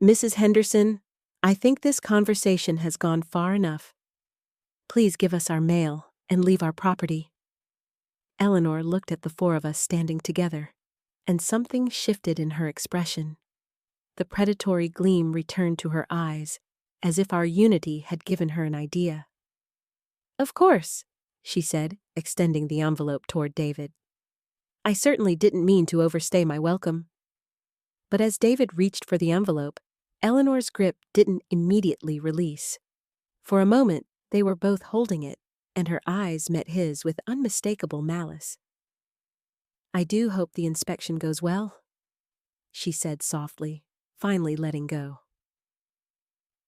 Mrs. Henderson, I think this conversation has gone far enough. Please give us our mail and leave our property. Eleanor looked at the four of us standing together, and something shifted in her expression. The predatory gleam returned to her eyes, as if our unity had given her an idea. Of course, she said, extending the envelope toward David. I certainly didn't mean to overstay my welcome. But as David reached for the envelope, Eleanor's grip didn't immediately release. For a moment, they were both holding it, and her eyes met his with unmistakable malice. I do hope the inspection goes well, she said softly, finally letting go.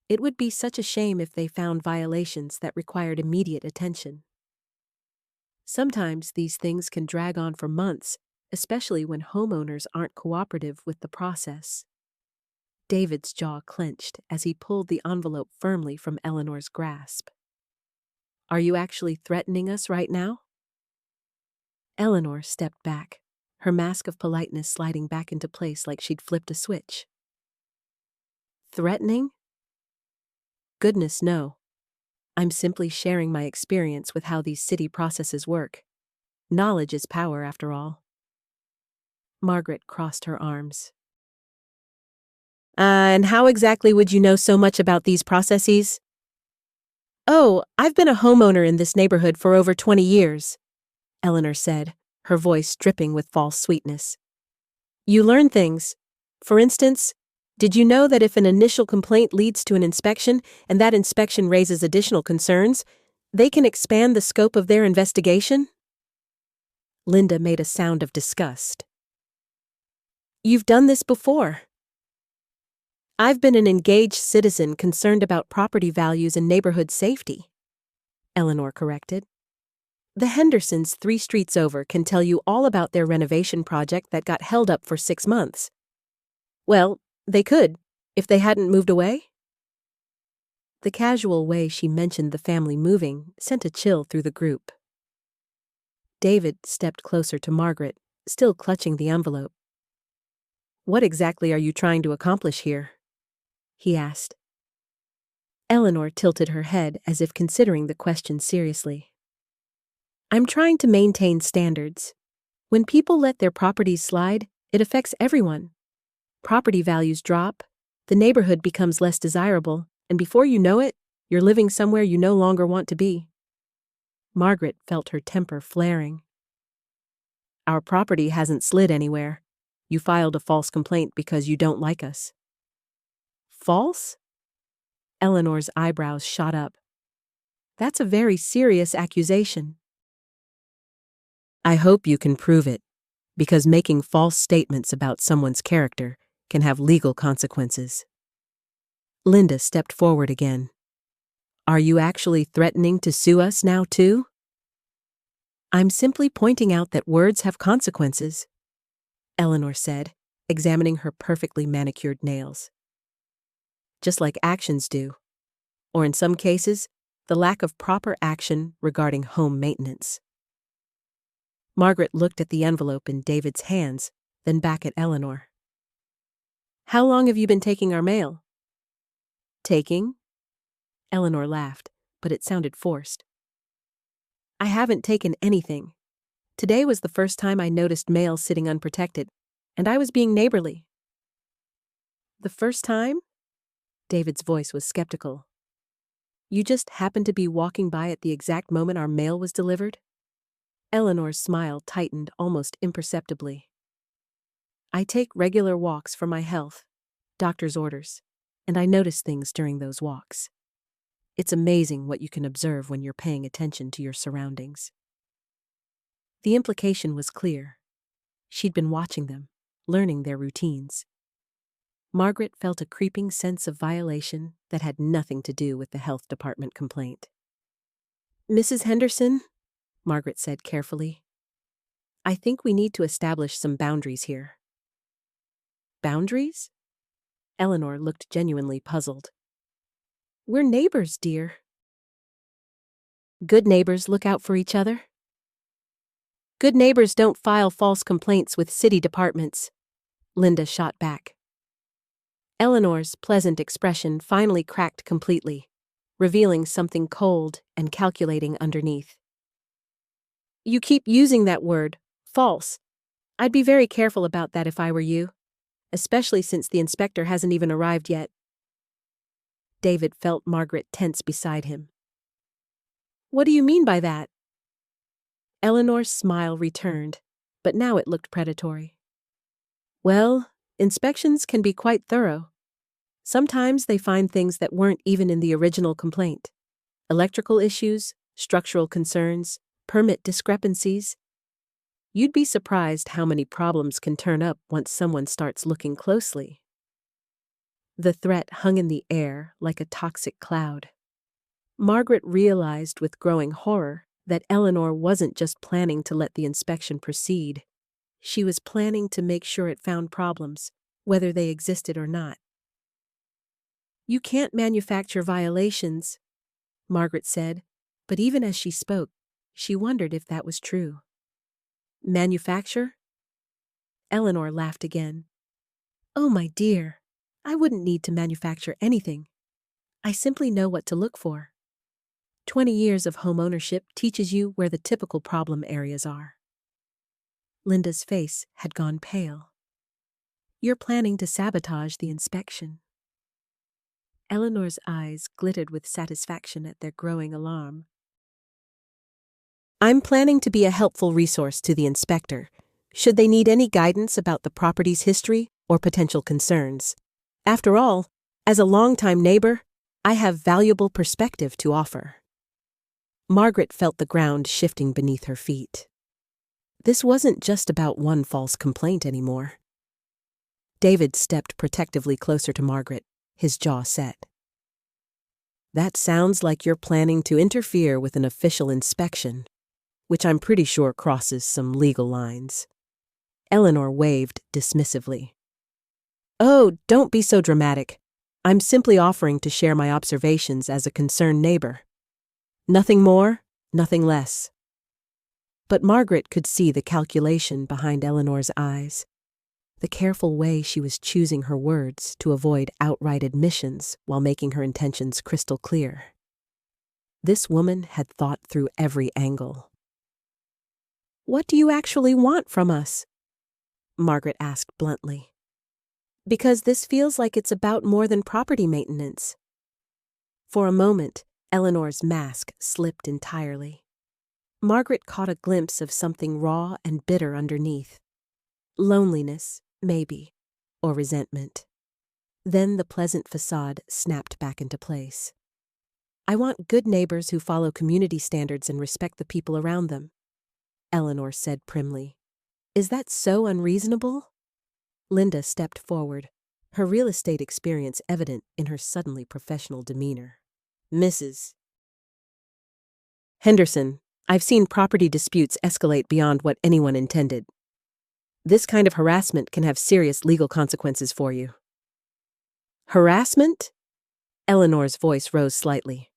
It would be such a shame if they found violations that required immediate attention. Sometimes these things can drag on for months, especially when homeowners aren't cooperative with the process. David's jaw clenched as he pulled the envelope firmly from Eleanor's grasp. Are you actually threatening us right now? Eleanor stepped back, her mask of politeness sliding back into place like she'd flipped a switch. Threatening? Goodness, no. I'm simply sharing my experience with how these city processes work. Knowledge is power, after all. Margaret crossed her arms. And how exactly would you know so much about these processes? Oh, I've been a homeowner in this neighborhood for over 20 years, Eleanor said, her voice dripping with false sweetness. You learn things. For instance, did you know that if an initial complaint leads to an inspection and that inspection raises additional concerns, they can expand the scope of their investigation? Linda made a sound of disgust. You've done this before. I've been an engaged citizen concerned about property values and neighborhood safety, Eleanor corrected. The Hendersons 3 streets over can tell you all about their renovation project that got held up for 6 months. Well, they could, if they hadn't moved away. The casual way she mentioned the family moving sent a chill through the group. David stepped closer to Margaret, still clutching the envelope. What exactly are you trying to accomplish here? He asked. Eleanor tilted her head as if considering the question seriously. I'm trying to maintain standards. When people let their properties slide, it affects everyone. Property values drop, the neighborhood becomes less desirable, and before you know it, you're living somewhere you no longer want to be. Margaret felt her temper flaring. Our property hasn't slid anywhere. You filed a false complaint because you don't like us. False? Eleanor's eyebrows shot up. That's a very serious accusation. I hope you can prove it, because making false statements about someone's character can have legal consequences. Linda stepped forward again. Are you actually threatening to sue us now, too? I'm simply pointing out that words have consequences, Eleanor said, examining her perfectly manicured nails. Just like actions do, or in some cases, the lack of proper action regarding home maintenance. Margaret looked at the envelope in David's hands, then back at Eleanor. How long have you been taking our mail? Taking? Eleanor laughed, but it sounded forced. I haven't taken anything. Today was the first time I noticed mail sitting unprotected, and I was being neighborly. The first time? David's voice was skeptical. You just happened to be walking by at the exact moment our mail was delivered? Eleanor's smile tightened almost imperceptibly. I take regular walks for my health, doctor's orders, and I notice things during those walks. It's amazing what you can observe when you're paying attention to your surroundings. The implication was clear. She'd been watching them, learning their routines. Margaret felt a creeping sense of violation that had nothing to do with the health department complaint. Mrs. Henderson, Margaret said carefully, I think we need to establish some boundaries here. Boundaries? Eleanor looked genuinely puzzled. We're neighbors, dear. Good neighbors look out for each other. Good neighbors don't file false complaints with city departments, Linda shot back. Eleanor's pleasant expression finally cracked completely, revealing something cold and calculating underneath. You keep using that word, false. I'd be very careful about that if I were you, especially since the inspector hasn't even arrived yet. David felt Margaret tense beside him. What do you mean by that? Eleanor's smile returned, but now it looked predatory. Well, inspections can be quite thorough. Sometimes they find things that weren't even in the original complaint. Electrical issues, structural concerns, permit discrepancies. You'd be surprised how many problems can turn up once someone starts looking closely. The threat hung in the air like a toxic cloud. Margaret realized with growing horror that Eleanor wasn't just planning to let the inspection proceed. She was planning to make sure it found problems, whether they existed or not. You can't manufacture violations, Margaret said, But even as she spoke, she wondered if that was true. Manufacture? Eleanor laughed again. Oh, my dear, I wouldn't need to manufacture anything. I simply know what to look for. 20 years of home ownership teaches you where the typical problem areas are. Linda's face had gone pale. You're planning to sabotage the inspection. Eleanor's eyes glittered with satisfaction at their growing alarm. I'm planning to be a helpful resource to the inspector, should they need any guidance about the property's history or potential concerns. After all, as a longtime neighbor, I have valuable perspective to offer. Margaret felt the ground shifting beneath her feet. This wasn't just about one false complaint anymore. David stepped protectively closer to Margaret, his jaw set. That sounds like you're planning to interfere with an official inspection, which I'm pretty sure crosses some legal lines. Eleanor waved dismissively. Oh, don't be so dramatic. I'm simply offering to share my observations as a concerned neighbor. Nothing more, nothing less. But Margaret could see the calculation behind Eleanor's eyes, the careful way she was choosing her words to avoid outright admissions while making her intentions crystal clear. This woman had thought through every angle. What do you actually want from us? Margaret asked bluntly. Because this feels like it's about more than property maintenance. For a moment, Eleanor's mask slipped entirely. Margaret caught a glimpse of something raw and bitter underneath. Loneliness, maybe, or resentment. Then the pleasant facade snapped back into place. I want good neighbors who follow community standards and respect the people around them, Eleanor said primly. Is that so unreasonable? Linda stepped forward, her real estate experience evident in her suddenly professional demeanor. Mrs. Henderson, I've seen property disputes escalate beyond what anyone intended. This kind of harassment can have serious legal consequences for you. Harassment? Eleanor's voice rose slightly.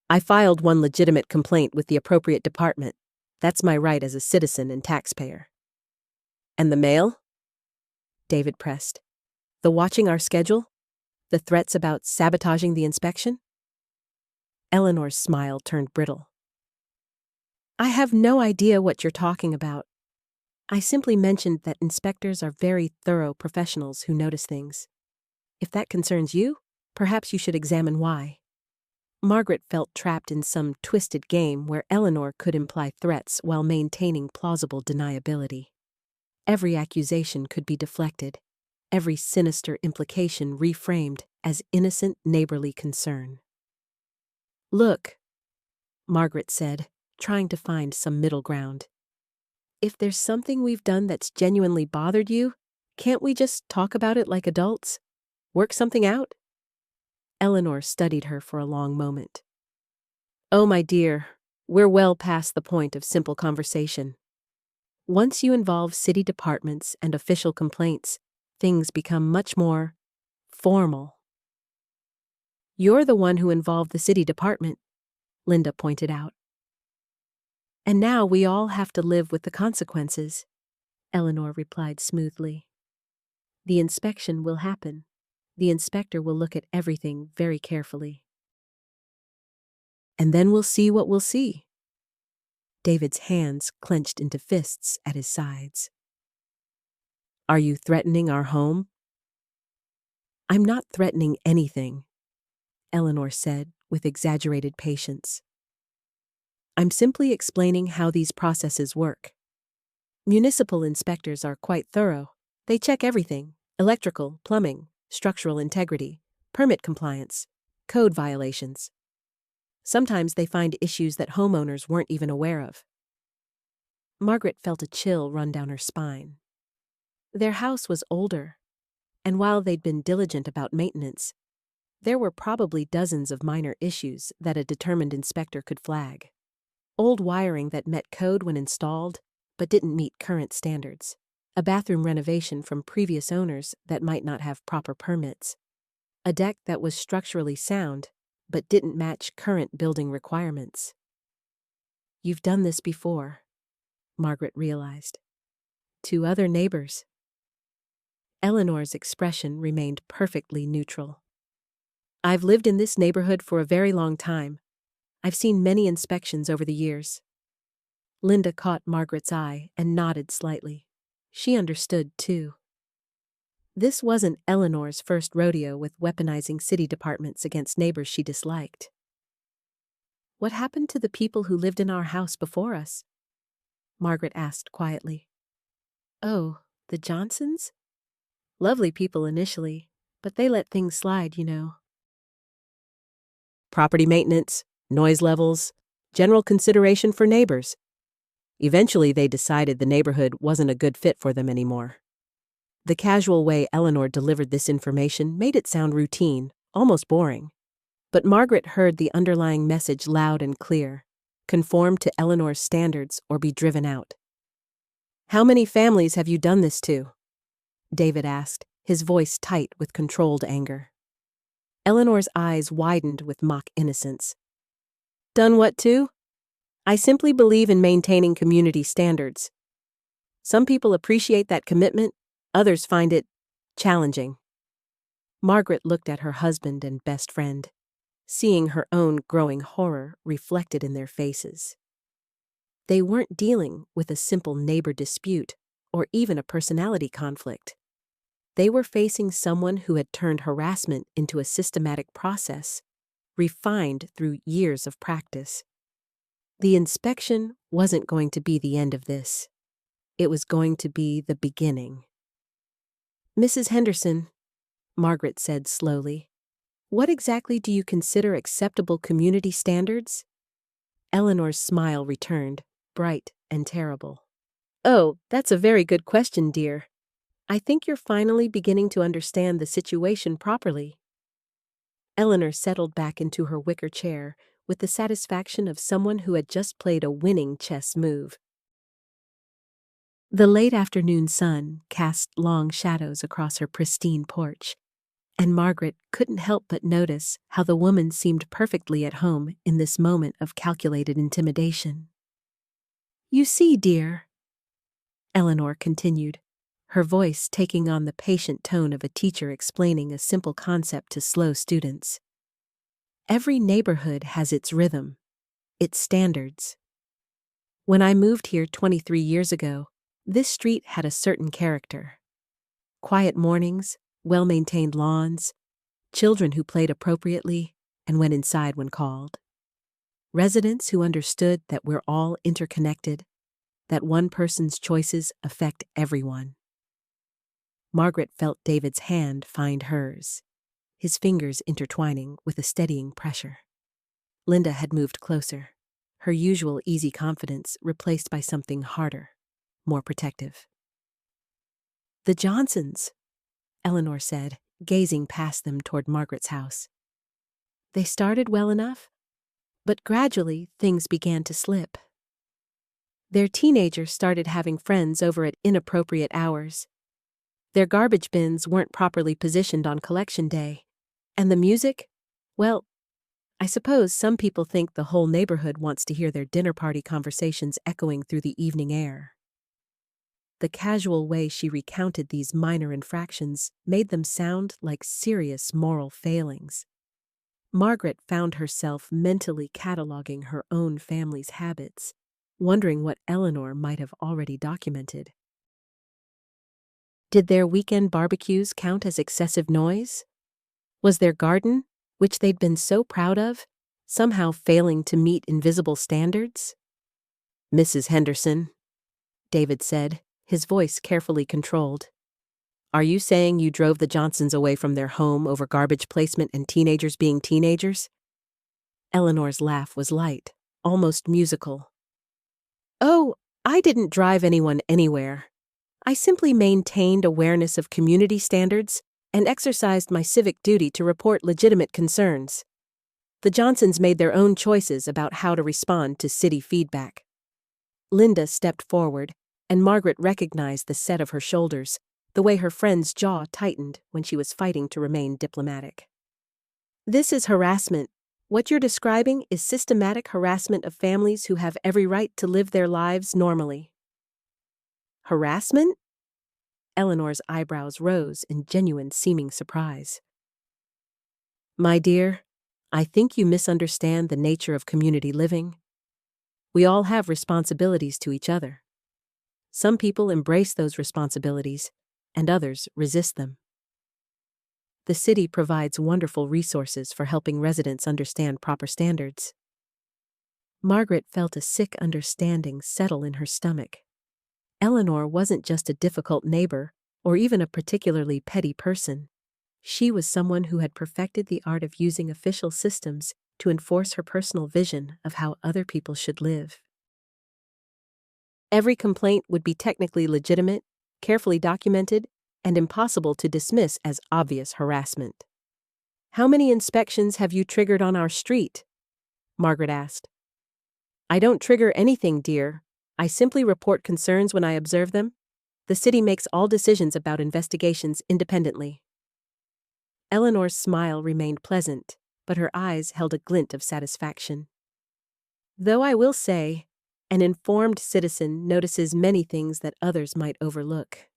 I filed one legitimate complaint with the appropriate department. That's my right as a citizen and taxpayer. And the mail? David pressed. The watching our schedule? The threats about sabotaging the inspection? Eleanor's smile turned brittle. I have no idea what you're talking about. I simply mentioned that inspectors are very thorough professionals who notice things. If that concerns you, perhaps you should examine why. Margaret felt trapped in some twisted game where Eleanor could imply threats while maintaining plausible deniability. Every accusation could be deflected, every sinister implication reframed as innocent neighborly concern. Look, Margaret said, trying to find some middle ground. If there's something we've done that's genuinely bothered you, can't we just talk about it like adults? Work something out? Eleanor studied her for a long moment. Oh, my dear, we're well past the point of simple conversation. Once you involve city departments and official complaints, things become much more formal. You're the one who involved the city department, Linda pointed out. And now we all have to live with the consequences, Eleanor replied smoothly. The inspection will happen. The inspector will look at everything very carefully. And then we'll see what we'll see. David's hands clenched into fists at his sides. Are you threatening our home? I'm not threatening anything, Eleanor said with exaggerated patience. I'm simply explaining how these processes work. Municipal inspectors are quite thorough. They check everything: electrical, plumbing, structural integrity, permit compliance, code violations. Sometimes they find issues that homeowners weren't even aware of. Margaret felt a chill run down her spine. Their house was older, and while they'd been diligent about maintenance, there were probably dozens of minor issues that a determined inspector could flag. Old wiring that met code when installed, but didn't meet current standards. A bathroom renovation from previous owners that might not have proper permits. A deck that was structurally sound, but didn't match current building requirements. You've done this before, Margaret realized. To other neighbors. Eleanor's expression remained perfectly neutral. I've lived in this neighborhood for a very long time. I've seen many inspections over the years. Linda caught Margaret's eye and nodded slightly. She understood, too. This wasn't Eleanor's first rodeo with weaponizing city departments against neighbors she disliked. What happened to the people who lived in our house before us? Margaret asked quietly. Oh, the Johnsons? Lovely people initially, but they let things slide, you know. Property maintenance, noise levels, general consideration for neighbors. Eventually, they decided the neighborhood wasn't a good fit for them anymore. The casual way Eleanor delivered this information made it sound routine, almost boring. But Margaret heard the underlying message loud and clear: conform to Eleanor's standards or be driven out. How many families have you done this to? David asked, his voice tight with controlled anger. Eleanor's eyes widened with mock innocence. Done what to? I simply believe in maintaining community standards. Some people appreciate that commitment, others find it challenging. Margaret looked at her husband and best friend, seeing her own growing horror reflected in their faces. They weren't dealing with a simple neighbor dispute or even a personality conflict. They were facing someone who had turned harassment into a systematic process, refined through years of practice. The inspection wasn't going to be the end of this. It was going to be the beginning. Mrs. Henderson, Margaret said slowly, what exactly do you consider acceptable community standards? Eleanor's smile returned, bright and terrible. Oh, that's a very good question, dear. I think you're finally beginning to understand the situation properly. Eleanor settled back into her wicker chair with the satisfaction of someone who had just played a winning chess move. The late afternoon sun cast long shadows across her pristine porch, and Margaret couldn't help but notice how the woman seemed perfectly at home in this moment of calculated intimidation. You see, dear, Eleanor continued, her voice taking on the patient tone of a teacher explaining a simple concept to slow students. Every neighborhood has its rhythm, its standards. When I moved here 23 years ago, this street had a certain character. Quiet mornings, well-maintained lawns, children who played appropriately and went inside when called. Residents who understood that we're all interconnected, that one person's choices affect everyone. Margaret felt David's hand find hers, his fingers intertwining with a steadying pressure. Linda had moved closer, her usual easy confidence replaced by something harder, more protective. The Johnsons, Eleanor said, gazing past them toward Margaret's house. They started well enough, but gradually things began to slip. Their teenagers started having friends over at inappropriate hours. Their garbage bins weren't properly positioned on collection day. And the music? Well, I suppose some people think the whole neighborhood wants to hear their dinner party conversations echoing through the evening air. The casual way she recounted these minor infractions made them sound like serious moral failings. Margaret found herself mentally cataloging her own family's habits, wondering what Eleanor might have already documented. Did their weekend barbecues count as excessive noise? Was their garden, which they'd been so proud of, somehow failing to meet invisible standards? Mrs. Henderson, David said, his voice carefully controlled. Are you saying you drove the Johnsons away from their home over garbage placement and teenagers being teenagers? Eleanor's laugh was light, almost musical. Oh, I didn't drive anyone anywhere. I simply maintained awareness of community standards and exercised my civic duty to report legitimate concerns. The Johnsons made their own choices about how to respond to city feedback. Linda stepped forward, and Margaret recognized the set of her shoulders, the way her friend's jaw tightened when she was fighting to remain diplomatic. This is harassment, What you're describing is systematic harassment of families who have every right to live their lives normally. Harassment? Eleanor's eyebrows rose in genuine seeming surprise. My dear, I think you misunderstand the nature of community living. We all have responsibilities to each other. Some people embrace those responsibilities, and others resist them. The city provides wonderful resources for helping residents understand proper standards. Margaret felt a sick understanding settle in her stomach. Eleanor wasn't just a difficult neighbor or even a particularly petty person. She was someone who had perfected the art of using official systems to enforce her personal vision of how other people should live. Every complaint would be technically legitimate, carefully documented, and impossible to dismiss as obvious harassment. How many inspections have you triggered on our street? Margaret asked. I don't trigger anything, dear. I simply report concerns when I observe them. The city makes all decisions about investigations independently. Eleanor's smile remained pleasant, but her eyes held a glint of satisfaction. Though I will say, an informed citizen notices many things that others might overlook.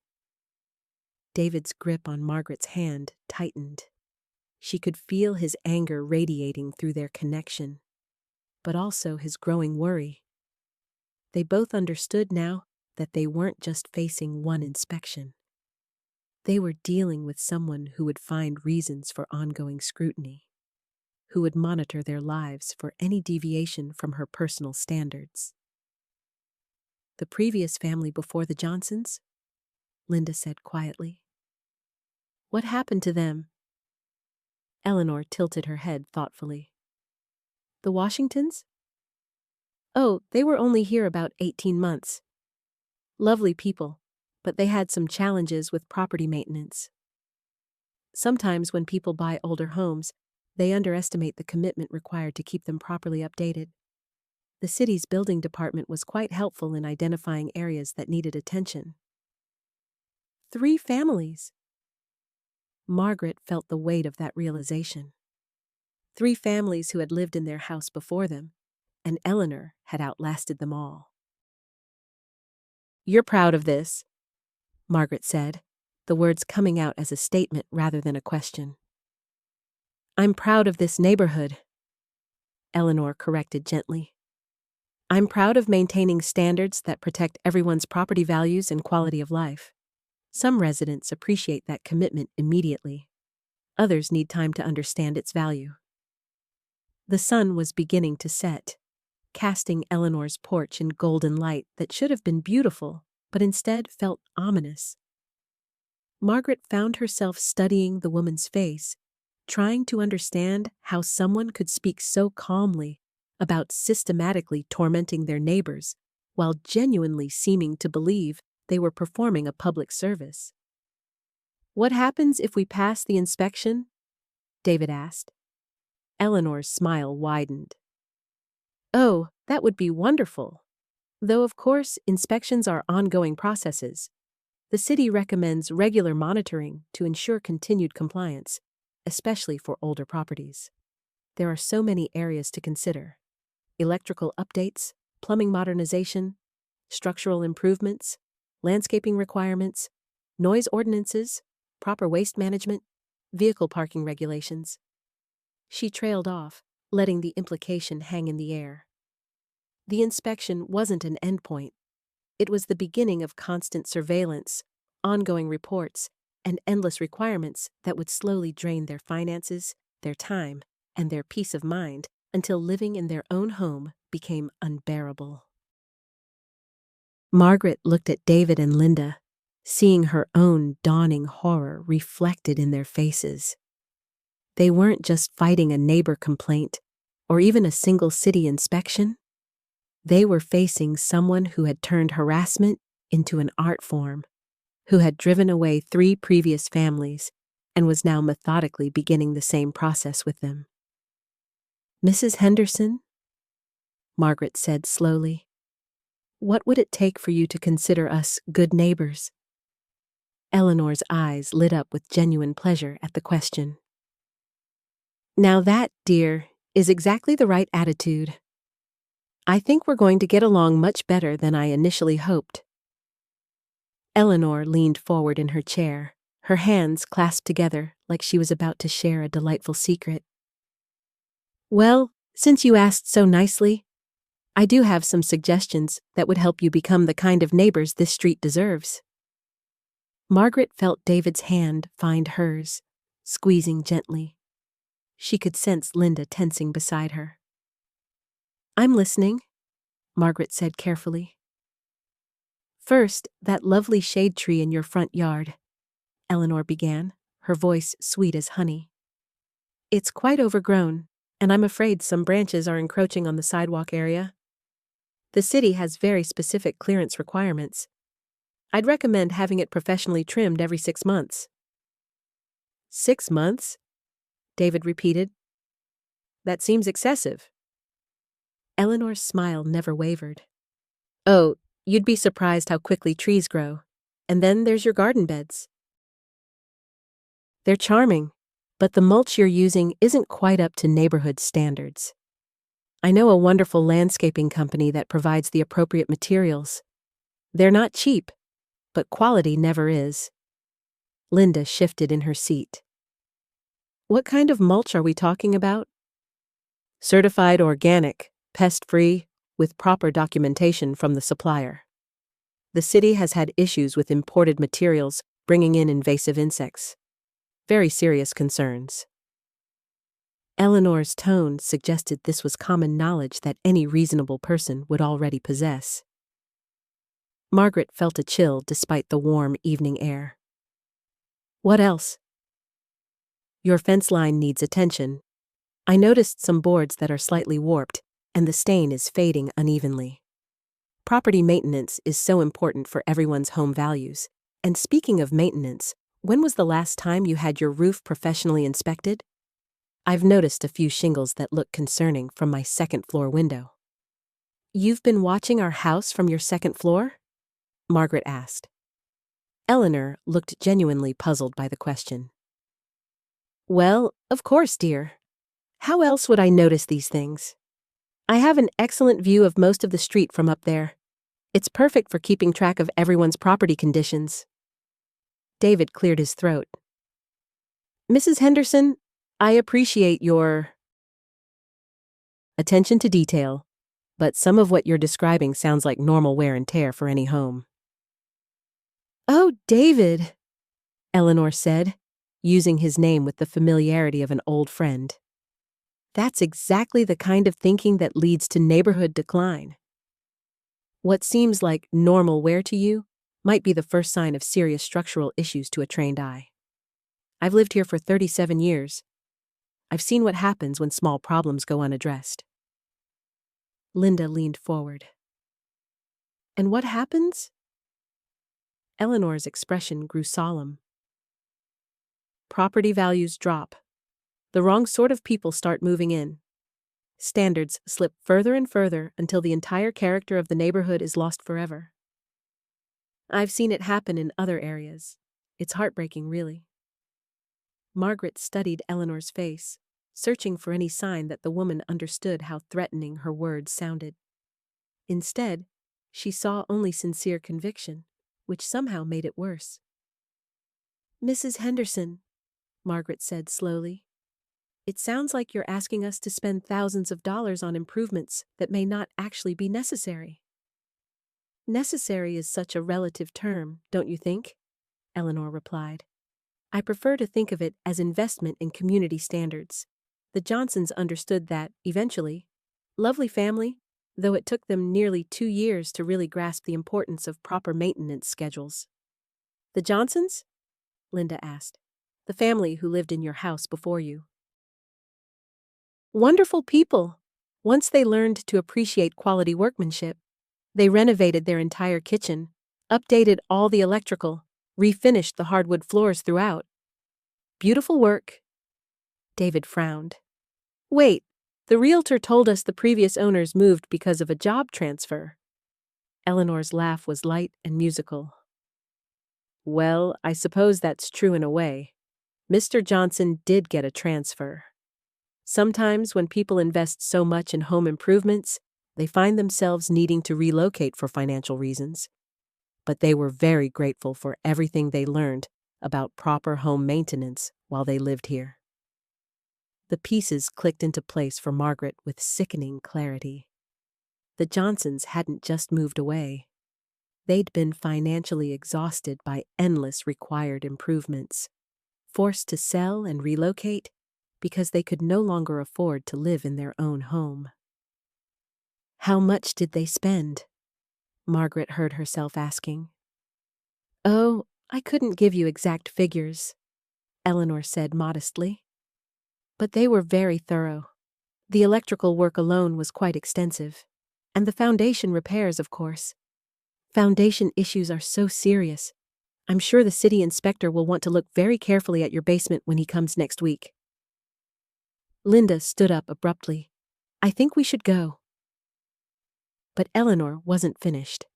David's grip on Margaret's hand tightened. She could feel his anger radiating through their connection, but also his growing worry. They both understood now that they weren't just facing one inspection. They were dealing with someone who would find reasons for ongoing scrutiny, who would monitor their lives for any deviation from her personal standards. The previous family before the Johnsons? Linda said quietly. What happened to them? Eleanor tilted her head thoughtfully. The Washingtons? Oh, they were only here about 18 months. Lovely people, but they had some challenges with property maintenance. Sometimes when people buy older homes, they underestimate the commitment required to keep them properly updated. The city's building department was quite helpful in identifying areas that needed attention. 3 families. Margaret felt the weight of that realization. 3 families who had lived in their house before them, and Eleanor had outlasted them all. You're proud of this, Margaret said, the words coming out as a statement rather than a question. I'm proud of this neighborhood, Eleanor corrected gently. I'm proud of maintaining standards that protect everyone's property values and quality of life. Some residents appreciate that commitment immediately. Others need time to understand its value. The sun was beginning to set, casting Eleanor's porch in golden light that should have been beautiful, but instead felt ominous. Margaret found herself studying the woman's face, trying to understand how someone could speak so calmly about systematically tormenting their neighbors while genuinely seeming to believe they were performing a public service. What happens if we pass the inspection? David asked. Eleanor's smile widened. Oh, that would be wonderful. Though, of course, inspections are ongoing processes. The city recommends regular monitoring to ensure continued compliance, especially for older properties. There are so many areas to consider. Electrical updates, plumbing modernization, structural improvements, landscaping requirements, noise ordinances, proper waste management, vehicle parking regulations. She trailed off, letting the implication hang in the air. The inspection wasn't an endpoint. It was the beginning of constant surveillance, ongoing reports, and endless requirements that would slowly drain their finances, their time, and their peace of mind until living in their own home became unbearable. Margaret looked at David and Linda, seeing her own dawning horror reflected in their faces. They weren't just fighting a neighbor complaint or even a single city inspection. They were facing someone who had turned harassment into an art form, who had driven away 3 previous families and was now methodically beginning the same process with them. Mrs. Henderson, Margaret said slowly, what would it take for you to consider us good neighbors? Eleanor's eyes lit up with genuine pleasure at the question. Now that, dear, is exactly the right attitude. I think we're going to get along much better than I initially hoped. Eleanor leaned forward in her chair, her hands clasped together like she was about to share a delightful secret. Well, since you asked so nicely, I do have some suggestions that would help you become the kind of neighbors this street deserves. Margaret felt David's hand find hers, squeezing gently. She could sense Linda tensing beside her. I'm listening, Margaret said carefully. First, that lovely shade tree in your front yard, Eleanor began, her voice sweet as honey. It's quite overgrown, and I'm afraid some branches are encroaching on the sidewalk area. The city has very specific clearance requirements. I'd recommend having it professionally trimmed every 6 months. 6 months? David repeated. That seems excessive. Eleanor's smile never wavered. Oh, you'd be surprised how quickly trees grow. And then there's your garden beds. They're charming, but the mulch you're using isn't quite up to neighborhood standards. I know a wonderful landscaping company that provides the appropriate materials. They're not cheap, but quality never is. Linda shifted in her seat. What kind of mulch are we talking about? Certified organic, pest-free, with proper documentation from the supplier. The city has had issues with imported materials bringing in invasive insects. Very serious concerns. Eleanor's tone suggested this was common knowledge that any reasonable person would already possess. Margaret felt a chill despite the warm evening air. What else? Your fence line needs attention. I noticed some boards that are slightly warped, and the stain is fading unevenly. Property maintenance is so important for everyone's home values. And speaking of maintenance, when was the last time you had your roof professionally inspected? I've noticed a few shingles that look concerning from my second-floor window. You've been watching our house from your second floor? Margaret asked. Eleanor looked genuinely puzzled by the question. Well, of course, dear. How else would I notice these things? I have an excellent view of most of the street from up there. It's perfect for keeping track of everyone's property conditions. David cleared his throat. Mrs. Henderson, I appreciate your attention to detail, but some of what you're describing sounds like normal wear and tear for any home. Oh, David, Eleanor said, using his name with the familiarity of an old friend. That's exactly the kind of thinking that leads to neighborhood decline. What seems like normal wear to you might be the first sign of serious structural issues to a trained eye. I've lived here for 37 years. I've seen what happens when small problems go unaddressed. Linda leaned forward. And what happens? Eleanor's expression grew solemn. Property values drop. The wrong sort of people start moving in. Standards slip further and further until the entire character of the neighborhood is lost forever. I've seen it happen in other areas. It's heartbreaking, really. Margaret studied Eleanor's face, searching for any sign that the woman understood how threatening her words sounded. Instead, she saw only sincere conviction, which somehow made it worse. Mrs. Henderson, Margaret said slowly, it sounds like you're asking us to spend thousands of dollars on improvements that may not actually be necessary. Necessary is such a relative term, don't you think? Eleanor replied. I prefer to think of it as investment in community standards. The Johnsons understood that, eventually. Lovely family, though it took them nearly 2 years to really grasp the importance of proper maintenance schedules. The Johnsons? Linda asked. The family who lived in your house before you. Wonderful people. Once they learned to appreciate quality workmanship, they renovated their entire kitchen, updated all the electrical, refinished the hardwood floors throughout. Beautiful work. David frowned. Wait, the realtor told us the previous owners moved because of a job transfer. Eleanor's laugh was light and musical. Well, I suppose that's true in a way. Mr. Johnson did get a transfer. Sometimes when people invest so much in home improvements, they find themselves needing to relocate for financial reasons. But they were very grateful for everything they learned about proper home maintenance while they lived here. The pieces clicked into place for Margaret with sickening clarity. The Johnsons hadn't just moved away. They'd been financially exhausted by endless required improvements, forced to sell and relocate because they could no longer afford to live in their own home. How much did they spend? Margaret heard herself asking. Oh, I couldn't give you exact figures, Eleanor said modestly. But they were very thorough. The electrical work alone was quite extensive. And the foundation repairs, of course. Foundation issues are so serious. I'm sure the city inspector will want to look very carefully at your basement when he comes next week. Linda stood up abruptly. I think we should go. But Eleanor wasn't finished.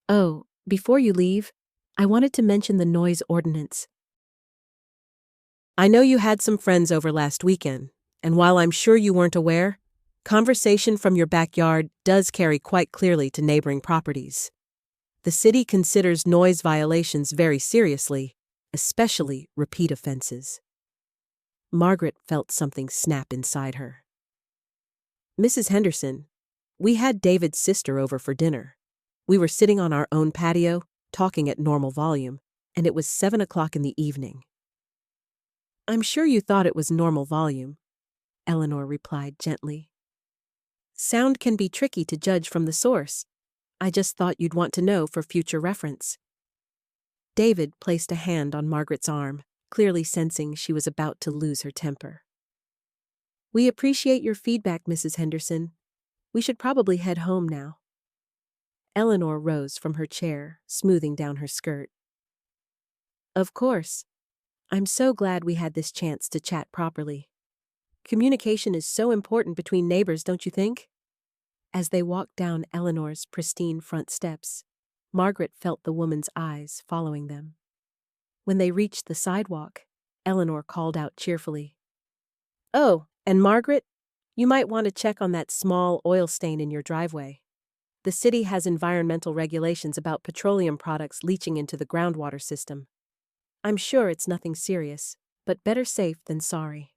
Oh, before you leave, I wanted to mention the noise ordinance. I know you had some friends over last weekend, and while I'm sure you weren't aware, conversation from your backyard does carry quite clearly to neighboring properties. The city considers noise violations very seriously, especially repeat offenses. Margaret felt something snap inside her. Mrs. Henderson, we had David's sister over for dinner. We were sitting on our own patio, talking at normal volume, and it was 7 o'clock in the evening. I'm sure you thought it was normal volume, Eleanor replied gently. Sound can be tricky to judge from the source. I just thought you'd want to know for future reference. David placed a hand on Margaret's arm, clearly sensing she was about to lose her temper. We appreciate your feedback, Mrs. Henderson. We should probably head home now. Eleanor rose from her chair, smoothing down her skirt. Of course. I'm so glad we had this chance to chat properly. Communication is so important between neighbors, don't you think? As they walked down Eleanor's pristine front steps, Margaret felt the woman's eyes following them. When they reached the sidewalk, Eleanor called out cheerfully. Oh, and Margaret, you might want to check on that small oil stain in your driveway. The city has environmental regulations about petroleum products leaching into the groundwater system. I'm sure it's nothing serious, but better safe than sorry.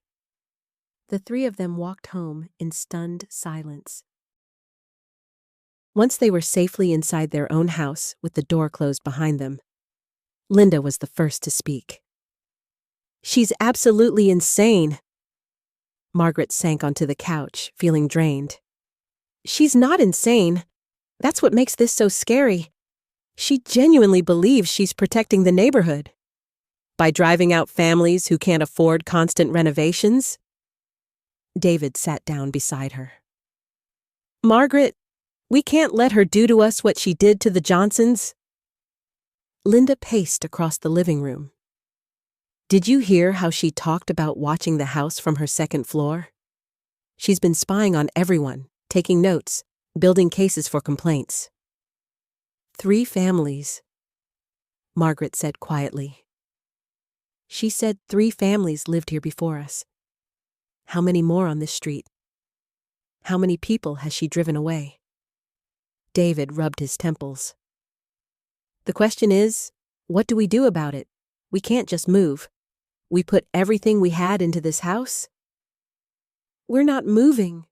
The three of them walked home in stunned silence. Once they were safely inside their own house with the door closed behind them, Linda was the first to speak. She's absolutely insane. Margaret sank onto the couch, feeling drained. She's not insane. That's what makes this so scary. She genuinely believes she's protecting the neighborhood. By driving out families who can't afford constant renovations? David sat down beside her. Margaret, we can't let her do to us what she did to the Johnsons. Linda paced across the living room. Did you hear how she talked about watching the house from her second floor? She's been spying on everyone, taking notes, building cases for complaints. 3 families, Margaret said quietly. She said 3 families lived here before us. How many more on this street? How many people has she driven away? David rubbed his temples. The question is, what do we do about it? We can't just move. We put everything we had into this house? We're not moving,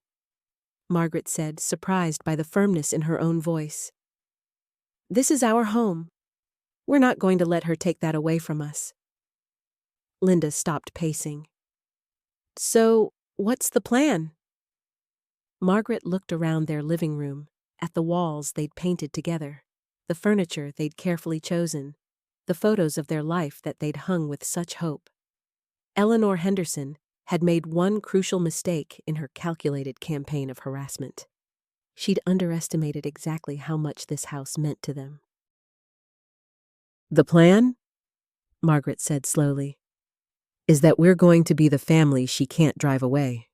Margaret said, surprised by the firmness in her own voice. This is our home. We're not going to let her take that away from us. Linda stopped pacing. So, what's the plan? Margaret looked around their living room, at the walls they'd painted together, the furniture they'd carefully chosen, the photos of their life that they'd hung with such hope. Eleanor Henderson had made one crucial mistake in her calculated campaign of harassment. She'd underestimated exactly how much this house meant to them. The plan? Margaret said slowly. Is that we're going to be the family she can't drive away.